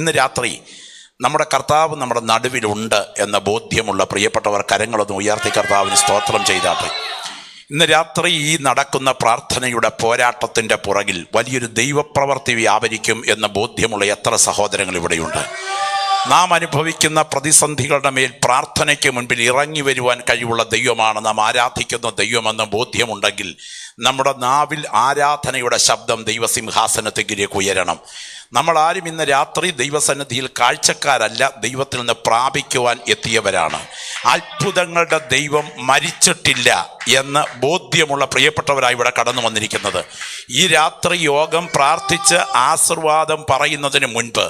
ഇന്ന് രാത്രി നമ്മുടെ കർത്താവ് നമ്മുടെ നടുവിലുണ്ട് എന്ന ബോധ്യമുള്ള പ്രിയപ്പെട്ടവർ കരങ്ങളൊന്ന് ഉയർത്തി കർത്താവിന് സ്തോത്രം ചെയ്താട്ടെ. ഇന്ന് രാത്രി ഈ നടക്കുന്ന പ്രാർത്ഥനയുടെ പോരാട്ടത്തിൻ്റെ പുറകിൽ വലിയൊരു ദൈവപ്രവൃത്തി വ്യാപരിക്കും എന്ന ബോധ്യമുള്ള എത്ര സഹോദരങ്ങൾ ഇവിടെയുണ്ട്. നാം അനുഭവിക്കുന്ന പ്രതിസന്ധികളുടെ മേൽ പ്രാർത്ഥനയ്ക്ക് മുൻപിൽ ഇറങ്ങി വരുവാൻ കഴിവുള്ള ദൈവമാണ് നാം ആരാധിക്കുന്ന ദൈവമെന്ന ബോധ്യമുണ്ടെങ്കിൽ നമ്മുടെ നാവിൽ ആരാധനയുടെ ശബ്ദം ദൈവസിംഹാസനത്തിലേക്ക് ഉയരണം. നമ്മളാരും ഇന്ന് രാത്രി ദൈവസന്നിധിയിൽ കാഴ്ചക്കാരല്ല, ദൈവത്തിൽ നിന്ന് പ്രാപിക്കുവാൻ എത്തിയവരാണ്. അത്ഭുതങ്ങളുടെ ദൈവം മരിച്ചിട്ടില്ല എന്ന് ബോധ്യമുള്ള പ്രിയപ്പെട്ടവരായി ഇവിടെ കടന്നു വന്നിരിക്കുന്നത്. ഈ രാത്രി യോഗം പ്രാർത്ഥിച്ച് ആശീർവാദം പറയുന്നതിന് മുൻപ്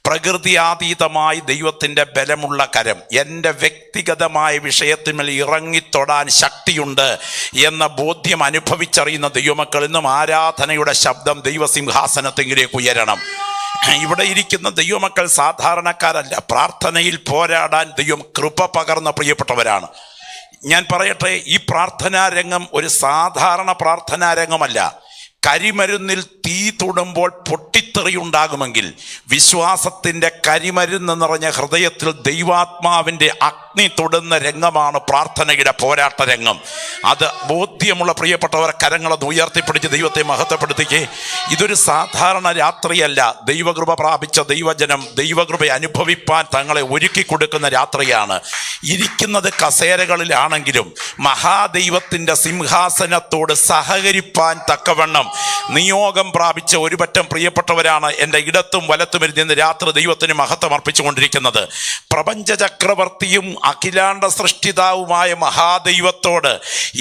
പ്രകൃതിയാതീതമായി ദൈവത്തിൻ്റെ ബലമുള്ള കരം എൻ്റെ വ്യക്തിഗതമായ വിഷയത്തിന്മേൽ ഇറങ്ങിത്തൊടാൻ ശക്തിയുണ്ട് എന്ന ബോധ്യം അനുഭവിച്ചറിയുന്ന ദൈവമക്കൾ ഇന്നും ആരാധനയുടെ ശബ്ദം ദൈവസിംഹാസനത്തിലേക്ക് ഉയരണം. ഇവിടെ ഇരിക്കുന്ന ദൈവമക്കൾ സാധാരണക്കാരല്ല, പ്രാർത്ഥനയിൽ പോരാടാൻ ദൈവം കൃപ പകർന്ന പ്രിയപ്പെട്ടവരാണ്. ഞാൻ പറയട്ടെ, ഈ പ്രാർത്ഥനാ രംഗം ഒരു സാധാരണ പ്രാർത്ഥനാ രംഗമല്ല. കരിമരുന്നിൽ തീ തൊടുമ്പോൾ പൊട്ടിത്തെറിയുണ്ടാകുമെങ്കിൽ വിശ്വാസത്തിൻ്റെ കരിമരുന്ന് നിറഞ്ഞ ഹൃദയത്തിൽ ദൈവാത്മാവിൻ്റെ അഗ്നി തൊടുന്ന രംഗമാണ് പ്രാർത്ഥനയുടെ പോരാട്ട രംഗം. അത് ബോധ്യമുള്ള പ്രിയപ്പെട്ടവർ കരങ്ങളൊന്ന് ഉയർത്തിപ്പിടിച്ച് ദൈവത്തെ മഹത്വപ്പെടുത്തിക്കേ. ഇതൊരു സാധാരണ രാത്രിയല്ല. ദൈവകൃപ പ്രാപിച്ച ദൈവജനം ദൈവകൃപ അനുഭവിപ്പാൻ തങ്ങളെ ഒരുക്കി കൊടുക്കുന്ന രാത്രിയാണ്. ഇരിക്കുന്നത് കസേരകളിലാണെങ്കിലും മഹാദൈവത്തിൻ്റെ സിംഹാസനത്തോട് സഹകരിപ്പാൻ തക്കവണ്ണം നിയോഗം പ്രാപിച്ച ഒരു പറ്റം പ്രിയപ്പെട്ടവരാണ് എൻ്റെ ഇടത്തും വലത്തും ഇരുന്ന് രാത്രി ദൈവത്തിന് മഹത്വം അർപ്പിച്ചുകൊണ്ടിരിക്കുന്നത്. പ്രപഞ്ച ചക്രവർത്തിയും അഖിലാണ്ട സൃഷ്ടിതാവുമായ മഹാദൈവത്തോട്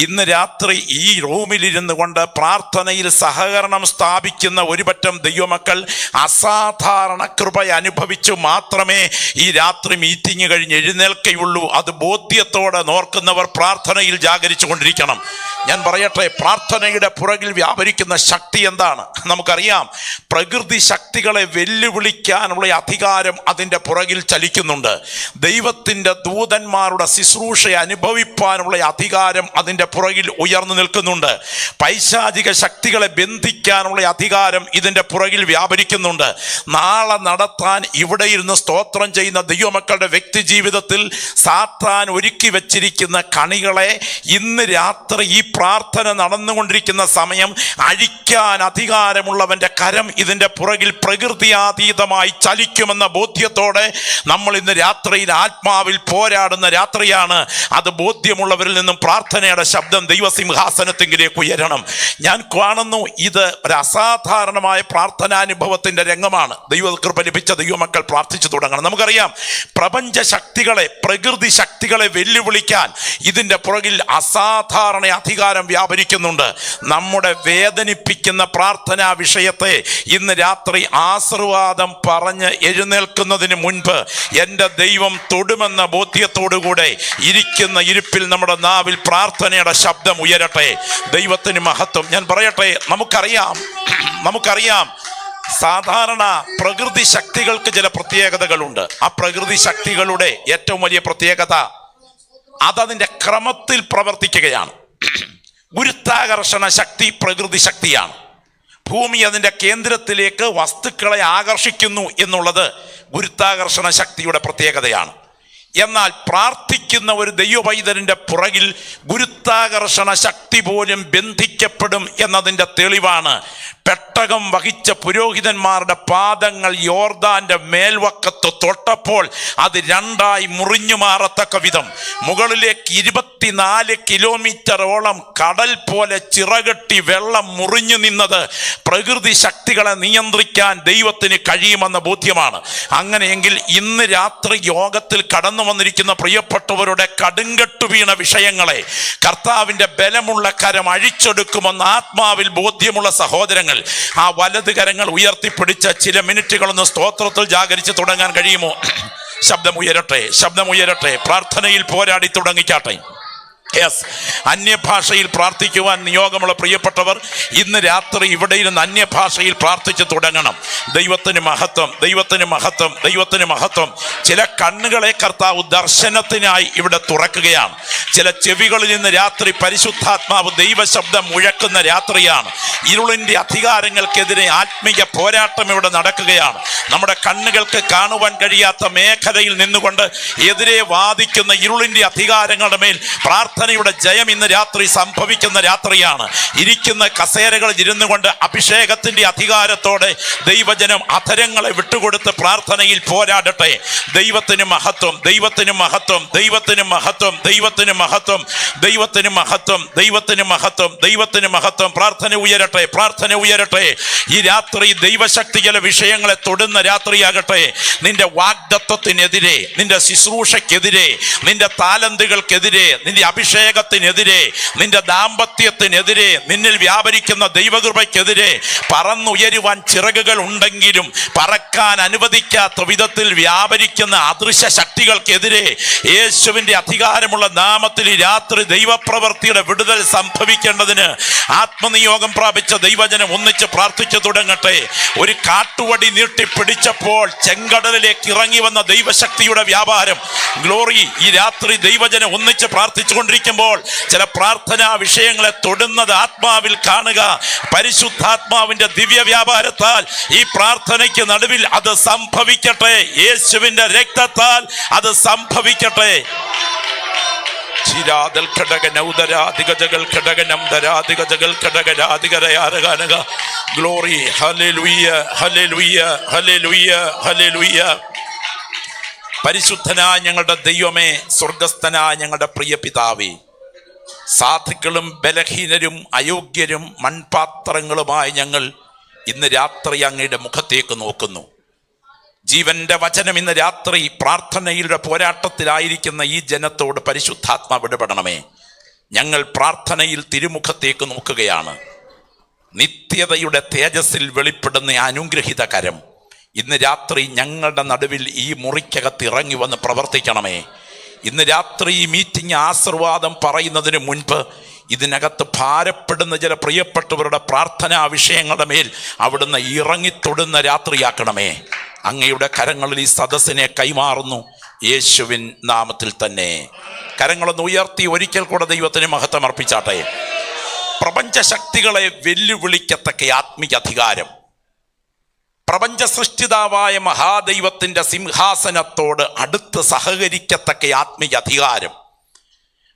ഇന്ന് രാത്രി ഈ റൂമിലിരുന്നു കൊണ്ട് പ്രാർത്ഥനയിൽ സഹകരണം സ്ഥാപിക്കുന്ന ഒരു പറ്റം ദൈവമക്കൾ അസാധാരണ കൃപ അനുഭവിച്ചു മാത്രമേ ഈ രാത്രി മീറ്റിംഗ് കഴിഞ്ഞ് എഴുന്നേൽക്കുകയുള്ളൂ. അത് ബോധ്യത്തോടെ നോർക്കുന്നവർ പ്രാർത്ഥനയിൽ ജാഗരിച്ചു കൊണ്ടിരിക്കണം. ഞാൻ പറയട്ടെ, പ്രാർത്ഥനയുടെ പുറകിൽ വ്യാപരിക്കുന്ന ശക്തി എന്താണ് നമുക്കറിയാം. പ്രകൃതി ശക്തികളെ വെല്ലുവിളിക്കാനുള്ള അധികാരം അതിൻ്റെ പുറകിൽ ചലിക്കുന്നുണ്ട്. ദൈവത്തിൻ്റെ ദൂതന്മാരുടെ ശുശ്രൂഷ അനുഭവിപ്പാനുള്ള അധികാരം അതിൻ്റെ പുറകിൽ ഉയർന്നു നിൽക്കുന്നുണ്ട്. പൈശാചിക ശക്തികളെ ബന്ധിക്കാനുള്ള അധികാരം ഇതിൻ്റെ പുറകിൽ വ്യാപരിക്കുന്നുണ്ട്. നാളെ നടത്താൻ ഇവിടെ ഇരുന്ന് സ്തോത്രം ചെയ്യുന്ന ദൈവമക്കളുടെ വ്യക്തി ജീവിതത്തിൽ സാത്താൻ ഒരുക്കി വച്ചിരിക്കുന്ന കണികളെ ഇന്ന് രാത്രി ഈ പ്രാർത്ഥന നടന്നുകൊണ്ടിരിക്കുന്ന സമയം അഴിക്കാൻ അധികാരമുള്ളവൻ്റെ കരം ഇതിൻ്റെ പുറകിൽ പ്രകൃതിയാതീതമായി ചലിക്കുമെന്ന ബോധ്യത്തോടെ നമ്മൾ ഇന്ന് രാത്രിയിൽ ആത്മാവിൽ പോരാടുന്ന രാത്രിയാണ്. അത് ബോധ്യമുള്ളവരിൽ നിന്നും പ്രാർത്ഥനയുടെ ശബ്ദം ദൈവസിംഹാസനത്തിലേക്ക് ഉയരണം. ഞാൻ കാണുന്നു ഇത് ഒരു അസാധാരണമായ പ്രാർത്ഥനാനുഭവത്തിൻ്റെ രംഗമാണ്. ദൈവകൃപ ലഭിച്ച ദൈവമക്കൾ പ്രാർത്ഥിച്ചു തുടങ്ങണം. നമുക്കറിയാം, പ്രപഞ്ച ശക്തികളെ പ്രകൃതി ശക്തികളെ വെല്ലുവിളിക്കാൻ ഇതിൻ്റെ പുറകിൽ അസാധാരണ അധികാരം വ്യാപരിക്കുന്നുണ്ട്. നമ്മുടെ വേദനിപ്പിക്കുന്ന പ്രാർത്ഥനാ വിഷയത്തെ ഇന്ന് രാത്രി ആശീർവാദം പറഞ്ഞ് എഴുന്നേൽക്കുന്നതിന് മുൻപ് എൻ്റെ ദൈവം തൊടുമെന്ന ബോധ്യത്തോടുകൂടെ ഇരിക്കുന്ന ഇരിപ്പിൽ നമ്മുടെ നാവിൽ പ്രാർത്ഥനയുടെ ശബ്ദം ഉയരട്ടെ. ദൈവത്തിന് മഹത്വം. ഞാൻ പറയട്ടെ, നമുക്കറിയാം സാധാരണ പ്രകൃതി ശക്തികൾക്ക് ചില പ്രത്യേകതകളുണ്ട്. ആ പ്രകൃതി ശക്തികളുടെ ഏറ്റവും വലിയ പ്രത്യേകത അതതിൻ്റെ ക്രമത്തിൽ പ്രവർത്തിക്കുകയാണ്. ഗുരുത്വാകർഷണ ശക്തി പ്രകൃതി ശക്തിയാണ്. ഭൂമി അതിൻ്റെ കേന്ദ്രത്തിലേക്ക് വസ്തുക്കളെ ആകർഷിക്കുന്നു എന്നുള്ളത് ഗുരുത്വാകർഷണ ശക്തിയുടെ പ്രത്യേകതയാണ്. എന്നാൽ പ്രാർത്ഥിക്കുന്ന ഒരു ദൈവപൈതലിൻ്റെ പുറകിൽ ഗുരുത്വാകർഷണ ശക്തി പോലും ബന്ധിക്കപ്പെടും എന്നതിൻ്റെ തെളിവാണ് പെട്ടകം വഹിച്ച പുരോഹിതന്മാരുടെ പാദങ്ങൾ യോർദാന്റെ മേൽവക്കത്ത് തൊട്ടപ്പോൾ അത് രണ്ടായി മുറിഞ്ഞു മാറത്തക്ക വിധം മുകളിലേക്ക് 24 കിലോമീറ്ററോളം കടൽ പോലെ ചിറകെട്ടി വെള്ളം മുറിഞ്ഞു നിന്നത് പ്രകൃതി ശക്തികളെ നിയന്ത്രിക്കാൻ ദൈവത്തിന് കഴിയുമെന്ന ബോധ്യമാണ്. അങ്ങനെയെങ്കിൽ ഇന്ന് രാത്രി യോഗത്തിൽ കടന്നു വന്നിരിക്കുന്ന പ്രിയപ്പെട്ടവരുടെ കടുങ്കെട്ടു വീണ വിഷയങ്ങളെ കർത്താവിൻ്റെ ബലമുള്ള കരം അഴിച്ചെടുക്കുമെന്ന് ആത്മാവിൽ ബോധ്യമുള്ള സഹോദരങ്ങൾ ആ വലത് കരങ്ങൾ ഉയർത്തിപ്പിടിച്ച ചില മിനിറ്റുകളൊന്ന് സ്തോത്രത്തിൽ ജാഗരിച്ച് തുടങ്ങാൻ കഴിയുമോ? ശബ്ദമുയരട്ടെ. പ്രാർത്ഥനയിൽ പോരാടി തുടങ്ങിക്കാട്ടെ. യെസ്, അന്യഭാഷയിൽ പ്രാർത്ഥിക്കുവാൻ നിയോഗമുള്ള പ്രിയപ്പെട്ടവർ ഇന്ന് രാത്രി ഇവിടെ ഇരുന്ന് അന്യഭാഷയിൽ പ്രാർത്ഥിച്ചു തുടങ്ങണം. ദൈവത്തിന് മഹത്വം, ദൈവത്തിന് മഹത്വം, ദൈവത്തിന് മഹത്വം. ചില കണ്ണുകളെ കർത്താവ് ദർശനത്തിനായി ഇവിടെ തുറക്കുകയാണ്. ചില ചെവികളിൽ ഇന്ന് രാത്രി പരിശുദ്ധാത്മാവ് ദൈവശബ്ദം മുഴക്കുന്ന രാത്രിയാണ്. ഇരുളിൻ്റെ അധികാരങ്ങൾക്കെതിരെ ആത്മീയ പോരാട്ടം ഇവിടെ നടക്കുകയാണ്. നമ്മുടെ കണ്ണുകൾക്ക് കാണുവാൻ കഴിയാത്ത മേഖലയിൽ നിന്നുകൊണ്ട് എതിരെ വാദിക്കുന്ന ഇരുളിൻ്റെ അധികാരങ്ങളുടെ മേൽ പ്രാർത്ഥനയുടെ ജയം ഇന്ന് രാത്രി സംഭവിക്കുന്ന രാത്രിയാണ്. ഇരിക്കുന്ന കസേരകളിൽ ഇരുന്നു കൊണ്ട് അഭിഷേകത്തിന്റെ അധികാരത്തോടെ ദൈവജനം അധരങ്ങളെ വിട്ടുകൊടുത്ത് പ്രാർത്ഥനയിൽ പോരാടട്ടെ. ദൈവത്തിന് മഹത്വം, ദൈവത്തിന് മഹത്വം, ദൈവത്തിന് മഹത്വം, ദൈവത്തിന് മഹത്വം, ദൈവത്തിന് മഹത്വം, ദൈവത്തിന് മഹത്വം, ദൈവത്തിന് മഹത്വം. പ്രാർത്ഥന ഉയരട്ടെ, പ്രാർത്ഥന ഉയരട്ടെ. ഈ രാത്രി ദൈവശക്തി ചില വിഷയങ്ങളെ തൊടുന്ന രാത്രിയാകട്ടെ. നിന്റെ വാഗ്ദത്വത്തിനെതിരെ, നിന്റെ ശുശ്രൂഷയ്ക്കെതിരെ, നിന്റെ താലന്തുകൾക്കെതിരെ, നിന്റെ അഭിഷേകത്തിനെതിരെ, നിന്റെ ദാമ്പത്യത്തിനെതിരെ, നിന്നിൽ വ്യാപരിക്കുന്ന ദൈവകൃപയ്ക്കെതിരെ പറന്നുയരുവാൻ ചിറകുകൾ ഉണ്ടെങ്കിലും പറക്കാൻ അനുവദിക്കാത്ത വിധത്തിൽ വ്യാപരിക്കുന്ന അദൃശ്യ ശക്തികൾക്കെതിരെ യേശുവിന്റെ അധികാരമുള്ള നാമത്തിൽ ഈ രാത്രി ദൈവപ്രവൃത്തിയുടെ വിടുതൽ സംഭവിക്കേണ്ടതിന് ആത്മനിയോഗം പ്രാപിച്ച ദൈവജനം ഒന്നിച്ച് പ്രാർത്ഥിച്ചു തുടങ്ങട്ടെ. ഒരു കാട്ടുവടി നീട്ടിപ്പിടിച്ചപ്പോൾ ചെങ്കടലിലേക്ക് ഇറങ്ങി വന്ന ദൈവശക്തിയുടെ വ്യാപാരം, ഗ്ലോറി, ഈ രാത്രി ദൈവജനം ഒന്നിച്ച് പ്രാർത്ഥിച്ചുകൊണ്ടിരിക്കുമ്പോൾ ചില പ്രാർത്ഥനാ വിഷയങ്ങളെ തൊടുന്നത് ആത്മാവിൽ കാണുക. പരിശുദ്ധാത്മാവിന്റെ ദിവ്യ വ്യാപാരത്താൽ ഈ പ്രാർത്ഥനയ്ക്ക് നടുവിൽ അത് സംഭവിക്കട്ടെ. യേശുവിന്റെ രക്തത്താൽ അത് സംഭവിക്കട്ടെ. Glory, hallelujah, hallelujah, hallelujah, hallelujah. പരിശുദ്ധനായ ഞങ്ങളുടെ ദൈവമേ, സ്വർഗസ്ഥനായ ഞങ്ങളുടെ പ്രിയ പിതാവേ, സാധുക്കളും ബലഹീനരും അയോഗ്യരും മൺപാത്രങ്ങളുമായ ഞങ്ങൾ ഇന്ന് രാത്രി അങ്ങയുടെ മുഖത്തേക്ക് നോക്കുന്നു. ജീവന്റെ വചനം ഇന്ന് രാത്രി പ്രാർത്ഥനയുടെ പോരാട്ടത്തിലായിരിക്കുന്ന ഈ ജനത്തോട് പരിശുദ്ധാത്മാവ് ഇടപെടണമേ. ഞങ്ങൾ പ്രാർത്ഥനയിൽ തിരുമുഖത്തേക്ക് നോക്കുകയാണ്. നിത്യതയുടെ തേജസ്സിൽ വെളിപ്പെടുന്ന അനുഗ്രഹിത കരം ഇന്ന് രാത്രി ഞങ്ങളുടെ നടുവിൽ ഈ മുറിക്കകത്ത് ഇറങ്ങി വന്ന് പ്രവർത്തിക്കണമേ. ഇന്ന് രാത്രി ഈ മീറ്റിംഗ് ആശീർവാദം പറയുന്നതിന് മുൻപ് ഇതിനകത്ത് ഭാരപ്പെടുന്ന ചില പ്രിയപ്പെട്ടവരുടെ പ്രാർത്ഥനാ വിഷയങ്ങളുടെ മേൽ അവിടുന്ന് ഇറങ്ങിത്തൊടുന്ന രാത്രിയാക്കണമേ. അങ്ങയുടെ കരങ്ങളിൽ ഈ സദസ്സിനെ കൈമാറുന്നു, യേശുവിൻ നാമത്തിൽ തന്നെ. കരങ്ങളൊന്ന് ഉയർത്തി ഒരിക്കൽ കൂടെ ദൈവത്തിന് മഹത്വം അർപ്പിച്ചാട്ടെ. പ്രപഞ്ച ശക്തികളെ വെല്ലുവിളിക്കത്തക്ക ആത്മീയ അധികാരം, പ്രപഞ്ച സൃഷ്ടിതാവായ മഹാദൈവത്തിന്റെ സിംഹാസനത്തോട് അടുത്ത് സഹകരിക്കത്തക്ക ആത്മീയ അധികാരം,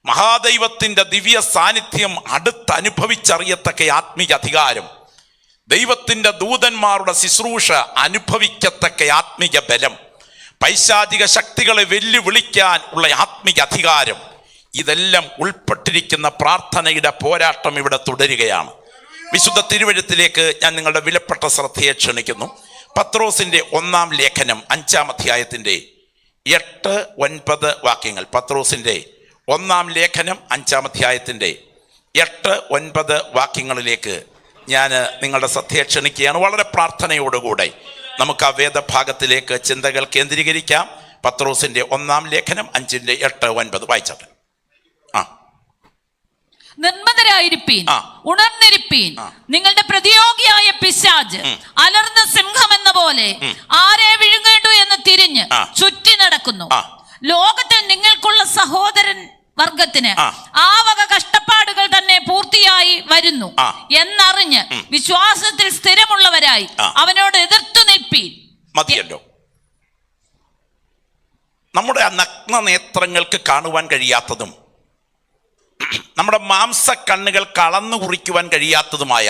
മഹാദൈവത്തിന്റെ ദിവ്യ സാന്നിധ്യം അടുത്ത് അനുഭവിച്ചറിയത്തക്ക ആത്മീയ അധികാരം, ദൈവത്തിന്റെ ദൂതന്മാരുടെ ശുശ്രൂഷ അനുഭവിക്കത്തക്ക ആത്മീയ ബലം, പൈശാചിക ശക്തികളെ വെല്ലുവിളിക്കാൻ ഉള്ള ആത്മീയ അധികാരം, ഇതെല്ലാം ഉൾപ്പെട്ടിരിക്കുന്ന പ്രാർത്ഥനയുടെ പോരാട്ടം ഇവിടെ തുടരുകയാണ്. വിശുദ്ധ തിരുവെഴുത്തിലേക്ക് ഞാൻ നിങ്ങളുടെ വിലപ്പെട്ട ശ്രദ്ധയെ ക്ഷണിക്കുന്നു. പത്രോസിന്റെ 1-ാം ലേഖനം 5-ാം അധ്യായത്തിന്റെ 8-9 വാക്യങ്ങൾ. പത്രോസിന്റെ 1-ാം ലേഖനം 5-ാം അധ്യായത്തിന്റെ 8-9 വാക്യങ്ങളിലേക്ക് ഞാൻ നിങ്ങളുടെ ശ്രദ്ധയെ ക്ഷണിക്കുകയാണ്. വളരെ പ്രാർത്ഥനയോടുകൂടെ നമുക്ക് ആ വേദഭാഗത്തിലേക്ക് ചിന്തകൾ കേന്ദ്രീകരിക്കാം. പത്രോസിന്റെ 1-ാം ലേഖനം 5-8-9 വായിച്ചത്. നിർമ്മതരായിരിപ്പീൻ, ഉണർന്നിരിപ്പീൻ. നിങ്ങളുടെ പ്രതിയോഗിയായ പിശാച് അലർന്ന സിംഹം എന്ന പോലെ ആരെ വിഴുങ്ങേണ്ടു എന്ന് തിരിഞ്ഞ് ചുറ്റി നടക്കുന്നു. ലോകത്തിൽ നിങ്ങൾക്കുള്ള സഹോദരൻ വർഗത്തിന് ആ വക കഷ്ടപ്പാടുകൾ തന്നെ പൂർത്തിയായി വരുന്നു എന്നറിഞ്ഞ് വിശ്വാസത്തിൽ സ്ഥിരമുള്ളവരായി അവനോട് എതിർത്തു നിൽപ്പീൻ. മതിയല്ലോ. നമ്മുടെ നഗ്ന നേത്രങ്ങൾക്ക് കാണുവാൻ കഴിയാത്തതും നമ്മുടെ മാംസക്കണ്ണുകൾ കളന്നു കുറിക്കുവാൻ കഴിയാത്തതുമായ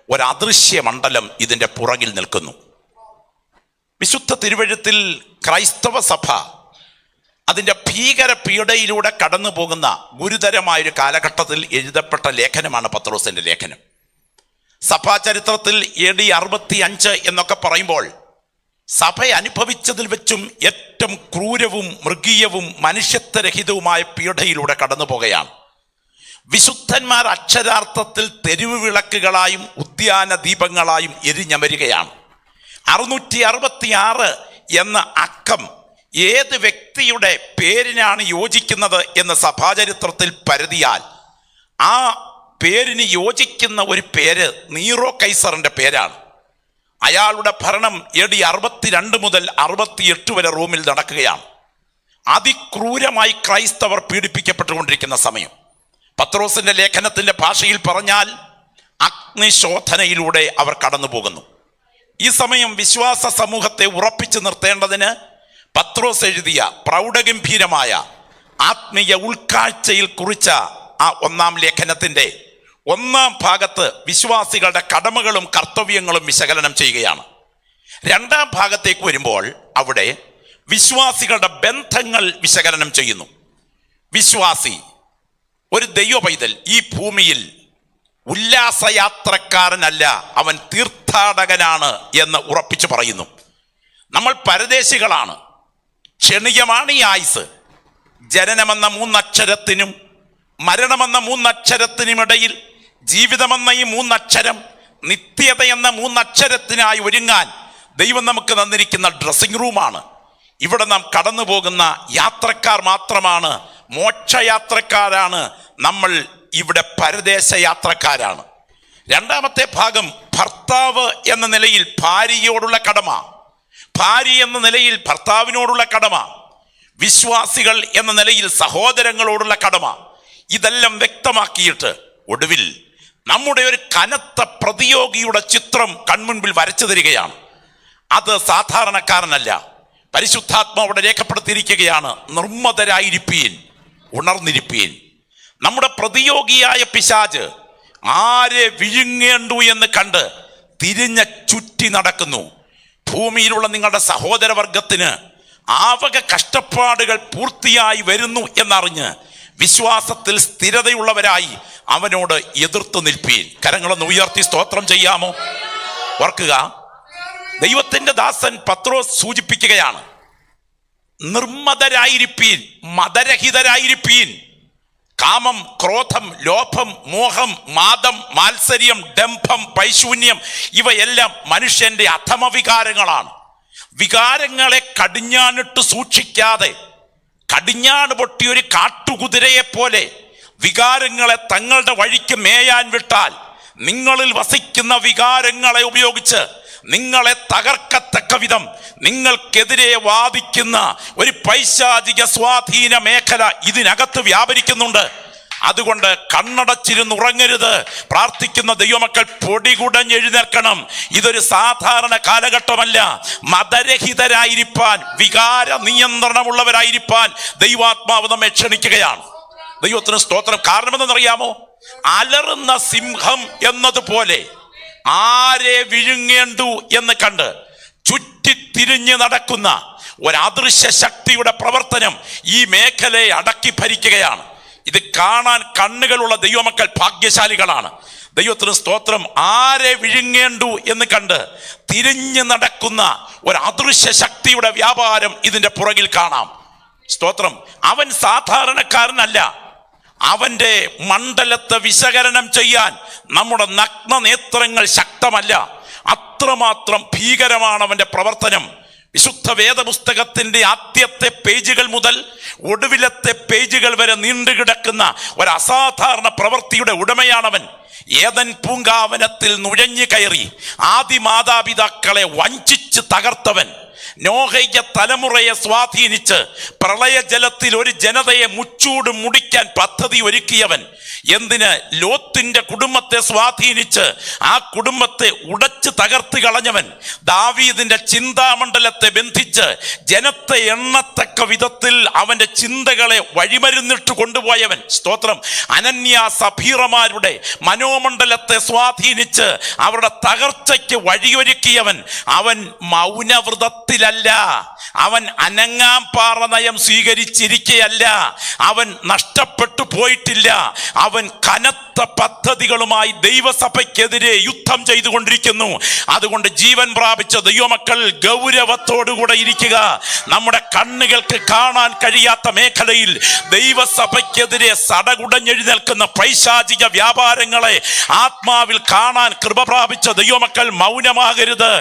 ഒരദൃശ്യ മണ്ഡലം ഇതിൻ്റെ പുറകിൽ നിൽക്കുന്നു. വിശുദ്ധ തിരുവെഴുത്തിൽ ക്രൈസ്തവ സഭ അതിൻ്റെ ഭീകര പീഡയിലൂടെ കടന്നു പോകുന്ന ഗുരുതരമായൊരു കാലഘട്ടത്തിൽ എഴുതപ്പെട്ട ലേഖനമാണ് പത്രോസിൻ്റെ ലേഖനം. സഭാ ചരിത്രത്തിൽ AD 65 എന്നൊക്കെ പറയുമ്പോൾ സഭ അനുഭവിച്ചതിൽ വെച്ചും ഏറ്റവും ക്രൂരവും മൃഗീയവും മനുഷ്യത്വരഹിതവുമായ പീഡയിലൂടെ കടന്നു പോകുകയാണ്. വിശുദ്ധന്മാർ അക്ഷരാർത്ഥത്തിൽ തെരുവ് വിളക്കുകളായും ഉദ്യാന ദീപങ്ങളായും എരിഞ്ഞമരുകയാണ്. 666 എന്ന അക്കം ഏത് വ്യക്തിയുടെ പേരിനാണ് യോജിക്കുന്നത് എന്ന് സഭാചരിത്രത്തിൽ പരതിയാൽ ആ പേരിന് യോജിക്കുന്ന ഒരു പേര് നീറോ കൈസറിന്റെ പേരാണ്. അയാളുടെ ഭരണം AD 62 മുതൽ 68 വരെ റോമിൽ നടക്കുകയാണ്. അതിക്രൂരമായി ക്രൈസ്തവർ പീഡിപ്പിക്കപ്പെട്ടുകൊണ്ടിരിക്കുന്ന സമയം. പത്രോസിന്റെ ലേഖനത്തിന്റെ ഭാഷയിൽ പറഞ്ഞാൽ അഗ്നിശോധനയിലൂടെ അവർ കടന്നു പോകുന്നു. ഈ സമയം വിശ്വാസ സമൂഹത്തെ ഉറപ്പിച്ചു നിർത്തേണ്ടതിന് പത്രോസ് എഴുതിയ പ്രൗഢഗംഭീരമായ ആത്മീയ ഉൾക്കാഴ്ചയിൽ കുറിച്ച ആ 1-ാം ലേഖനത്തിന്റെ 1-ാം ഭാഗത്ത് വിശ്വാസികളുടെ കടമകളും കർത്തവ്യങ്ങളും വിശകലനം ചെയ്യുകയാണ്. 2-ാം ഭാഗത്തേക്ക് വരുമ്പോൾ അവിടെ വിശ്വാസികളുടെ ബന്ധങ്ങൾ വിശകലനം ചെയ്യുന്നു. വിശ്വാസി, ഒരു ദൈവ പൈതൽ ഈ ഭൂമിയിൽ ഉല്ലാസയാത്രക്കാരനല്ല, അവൻ തീർത്ഥാടകനാണ് എന്ന് ഉറപ്പിച്ചു പറയുന്നു. നമ്മൾ പരദേശികളാണ്. ക്ഷണികമാണ് ഈ ആയുസ്. ജനനമെന്ന 3 അക്ഷരത്തിനും മരണമെന്ന 3 അക്ഷരത്തിനുമിടയിൽ ജീവിതമെന്ന ഈ 3 അക്ഷരം, നിത്യത എന്ന 3 അക്ഷരത്തിനായി ഒരുങ്ങാൻ ദൈവം നമുക്ക് തന്നിരിക്കുന്ന ഡ്രസ്സിംഗ് റൂമാണ്. ഇവിടെ നാം കടന്നു പോകുന്ന യാത്രക്കാർ മാത്രമാണ്, മോക്ഷയാത്രക്കാരാണ് നമ്മൾ. ഇവിടെ പരദേശ യാത്രക്കാരാണ്. 2-ാമത്തെ ഭാഗം ഭർത്താവ് എന്ന നിലയിൽ ഭാര്യയോടുള്ള കടമ, ഭാര്യ എന്ന നിലയിൽ ഭർത്താവിനോടുള്ള കടമ, വിശ്വാസികൾ എന്ന നിലയിൽ സഹോദരങ്ങളോടുള്ള കടമ. ഇതെല്ലാം വ്യക്തമാക്കിയിട്ട് ഒടുവിൽ നമ്മുടെ ഒരു കനത്ത പ്രതിയോഗിയുടെ ചിത്രം കൺമുൻപിൽ വരച്ചു തരികയാണ്. അത് സാധാരണക്കാരനല്ല, പരിശുദ്ധാത്മാവിടെ രേഖപ്പെടുത്തിയിരിക്കുകയാണ്. നിർമ്മതരായിരിപ്പീൻ, ഉണർന്നിരിപ്പീൻ. നമ്മുടെ പ്രതിയോഗിയായ പിശാച് ആരെ വിഴുങ്ങേണ്ടു എന്ന് കണ്ട് തിരിഞ്ഞ ചുറ്റി നടക്കുന്നു. ഭൂമിയിലുള്ള നിങ്ങളുടെ സഹോദരവർഗത്തിന് ആവക കഷ്ടപ്പാടുകൾ പൂർത്തിയായി വരുന്നു എന്നറിഞ്ഞ് വിശ്വാസത്തിൽ സ്ഥിരതയുള്ളവരായി അവനോട് എതിർത്ത് നിൽപ്പീൻ. കരങ്ങളൊന്ന് ഉയർത്തി സ്തോത്രം ചെയ്യാമോ? ഓർക്കുക, ദൈവത്തിന്റെ ദാസൻ പത്രോസ് സൂചിപ്പിക്കുകയാണ്, നിർമ്മതരായിരിപ്പീൻ, മതരഹിതരായിരിപ്പീൻ. കാമം, ക്രോധം, ലോഭം, മോഹം, മാദം, മാത്സര്യം, ഡംഭം, പൈശൂന്യം ഇവയെല്ലാം മനുഷ്യന്റെ അധമ വികാരങ്ങളാണ്. വികാരങ്ങളെ കടിഞ്ഞാണിട്ട് സൂക്ഷിക്കാതെ കടിഞ്ഞാണ് പൊട്ടിയൊരു കാട്ടുകുതിരയെ പോലെ വികാരങ്ങളെ തങ്ങളുടെ വഴിക്ക് മേയാൻ വിട്ടാൽ നിങ്ങളിൽ വസിക്കുന്ന വികാരങ്ങളെ ഉപയോഗിച്ച് നിങ്ങളെ തകർക്കത്തക്ക വിധം നിങ്ങൾക്കെതിരെ വാദിക്കുന്ന ഒരു പൈശാചിക സ്വാധീന മേഖല ഇതിനകത്ത് വ്യാപരിക്കുന്നുണ്ട്. അതുകൊണ്ട് കണ്ണടച്ചിരുന്ന് ഉറങ്ങരുത്. പ്രാർത്ഥിക്കുന്ന ദൈവമക്കൾ പൊടികുടഞ്ഞെഴുന്നേൽക്കണം. ഇതൊരു സാധാരണ കാലഘട്ടമല്ല. മതരഹിതരായിരിക്കാൻ, വികാര നിയന്ത്രണമുള്ളവരായിരിക്കാൻ ദൈവാത്മാവ് നമ്മെ ക്ഷണിക്കുകയാണ്. ദൈവത്തിന് സ്തോത്രം. കാരണം എന്തെന്നറിയാമോ? അലറുന്ന സിംഹം എന്നതുപോലെ ആരെ വിഴുങ്ങേണ്ടു എന്ന് കണ്ട് ചുറ്റിത്തിരിഞ്ഞ് നടക്കുന്ന ഒരദൃശ്യ ശക്തിയുടെ പ്രവർത്തനം ഈ മേഖലയെ അടക്കി ഭരിക്കുകയാണ്. ഇത് കാണാൻ കണ്ണുകളുള്ള ദൈവമക്കൾ ഭാഗ്യശാലികളാണ്. ദൈവത്തിന് സ്തോത്രം. ആരെ വിഴുങ്ങേണ്ടു എന്ന് കണ്ട് തിരിഞ്ഞ് നടക്കുന്ന ഒരു അദൃശ്യ ശക്തിയുടെ വ്യാപാരം ഇതിന്റെ പുറകിൽ കാണാം. സ്തോത്രം. അവൻ സാധാരണക്കാരനല്ല. അവന്റെ മണ്ഡലത്തെ വിശകലനം ചെയ്യാൻ നമ്മുടെ നഗ്ന നേത്രങ്ങൾ ശക്തമല്ല. അത്രമാത്രം ഭീകരമാണ് അവന്റെ പ്രവർത്തനം. വിശുദ്ധ വേദപുസ്തകത്തിന്റെ ആദ്യത്തെ പേജുകൾ മുതൽ ഒടുവിലത്തെ പേജുകൾ വരെ നീണ്ടുകിടക്കുന്ന ഒരു അസാധാരണ പ്രവൃത്തിയുടെ ഉടമയാണവൻ. ഏദൻ പൂങ്കാവനത്തിൽ നുഴഞ്ഞു കയറി ആദിമാതാപിതാക്കളെ വഞ്ചിച്ച് തകർത്തവൻ. നോഹയുടെ തലമുറയെ സ്വാധീനിച്ച് പ്രളയജലത്തിൽ ഒരു ജനതയെ മുച്ചൂട് മുടിക്കാൻ പദ്ധതി ഒരുക്കിയവൻ. എന്തിന്? ലോത്തിന്റെ കുടുംബത്തെ സ്വാധീനിച്ച് ആ കുടുംബത്തെ ഉടച്ച് തകർത്ത് കളഞ്ഞവൻ. ദാവീദിന്റെ ചിന്താമണ്ഡലത്തെ ബന്ധിച്ച് ജനത്തെ എണ്ണത്തക്ക വിധത്തിൽ അവന്റെ ചിന്തകളെ വഴിമരുന്നിട്ട് കൊണ്ടുപോയവൻ. സ്തോത്രം. അനന്യ സഫീറമാരുടെ മനോമണ്ഡലത്തെ സ്വാധീനിച്ച് അവരുടെ തകർച്ചയ്ക്ക് വഴിയൊരുക്കിയവൻ. അവൻ മൗനവ്രതത്തിലല്ല, അവൻ അനങ്ങാൻ പാറ നയം സ്വീകരിച്ചിരിക്കയല്ല, അവൻ നഷ്ടപ്പെട്ടു പിറകോട്ട് പോയിട്ടില്ല. അവൻ കനത്ത പദ്ധതികളുമായി ദൈവസഭയ്ക്കെതിരെ യുദ്ധം ചെയ്തുകൊണ്ടിരിക്കുന്നു. അതുകൊണ്ട് ജീവൻ പ്രാപിച്ച ദൈവമക്കൾ ഗൗരവത്തോടുകൂടെ ഇരിക്കുക. നമ്മുടെ കണ്ണുകൾക്ക് കാണാൻ കഴിയാത്ത മേഖലയിൽ ദൈവസഭയ്ക്കെതിരെ സടകുടഞ്ഞെഴുന്നേൽക്കുന്ന പൈശാചിക വ്യാപാരങ്ങളെ ആത്മാവിൽ കാണാൻ കൃപ പ്രാപിച്ച ദൈവമക്കൾ മൗനമാകരുത്.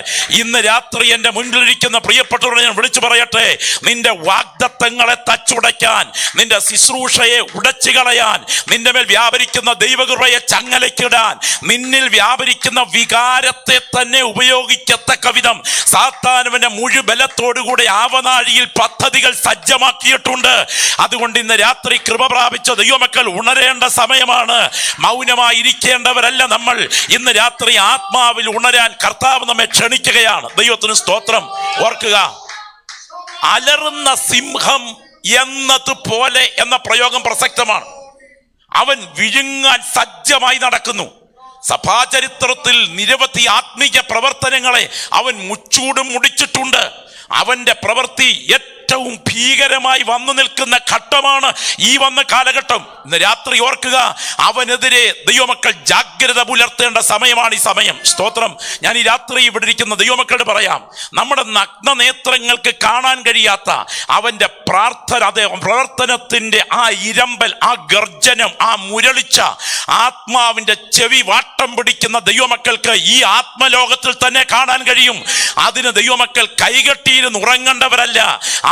ഇന്ന് രാത്രി എൻ്റെ മുൻപിലിരിക്കുന്ന പ്രിയപ്പെട്ടവരെ ഞാൻ വിളിച്ചു പറയട്ടെ, നിന്റെ വാഗ്ദത്തങ്ങളെ തച്ചുടയ്ക്കാൻ, നിന്റെ ശുശ്രൂഷയെ ഉടച്ചു കളയാൻ, നിന്റെ മേൽ വ്യാപരിക്കുന്ന ദൈവകൃപയെ ചങ്ങലയ്ക്കിടാൻ, നിന്നിൽ വ്യാപരിക്കുന്ന വികാരത്തെ തന്നെ ഉപയോഗിക്കത്തക്ക വിധം സാത്താനുവിന്റെ മുഴുബലത്തോടുകൂടെ ആവനാഴിയിൽ പദ്ധതികൾ സജ്ജമാക്കിയിട്ടുണ്ട്. അതുകൊണ്ട് ഇന്ന് രാത്രി കൃപ പ്രാപിച്ച ദൈവമക്കൾ ഉണരേണ്ട സമയമാണ്. മൗനമായി ഇരിക്കേണ്ടവരല്ല നമ്മൾ. ഇന്ന് രാത്രി ആത്മാവിൽ ഉണരാൻ കർത്താവ് നമ്മെ ക്ഷണിക്കുകയാണ്. ദൈവത്തിന് സ്തോത്രം. ഓർക്കുക, അലറുന്ന സിംഹം എന്നതുപോലെ എന്ന പ്രയോഗം പ്രസക്തമാണ്. അവൻ വിഴുങ്ങാൻ സജ്ജമായി നടക്കുന്നു. സഭാചരിത്രത്തിൽ നിരവധി ആത്മീയ പ്രവർത്തനങ്ങളെ അവൻ മുച്ചൂടും മുടിച്ചിട്ടുണ്ട്. അവന്റെ പ്രവൃത്തി ഏറ്റവും ഭീകരമായി വന്നു നിൽക്കുന്ന ഘട്ടമാണ് ഈ വന്ന കാലഘട്ടം. ഇന്ന് രാത്രി ഓർക്കുക, അവനെതിരെ ദൈവമക്കൾ ജാഗ്രത പുലർത്തേണ്ട സമയമാണ് ഈ സമയം. സ്തോത്രം. ഞാൻ ഈ രാത്രി ഇവിടെ ഇരിക്കുന്ന ദൈവമക്കളോട് പറയാം, നമ്മുടെ നഗ്ന നേത്രങ്ങൾക്ക് കാണാൻ കഴിയാത്ത അവന്റെ പ്രാർത്ഥന, അതേ പ്രവർത്തനത്തിന്റെ ആ ഇരമ്പൽ, ആ ഗർജനം, ആ മുരളിച്ച ആത്മാവിന്റെ ചെവി വാട്ടം പിടിക്കുന്ന ദൈവമക്കൾക്ക് ഈ ആത്മലോകത്തിൽ തന്നെ കാണാൻ കഴിയും. അതിന് ദൈവമക്കൾ കൈകെട്ടിയിരുന്ന് ഉറങ്ങേണ്ടവരല്ല.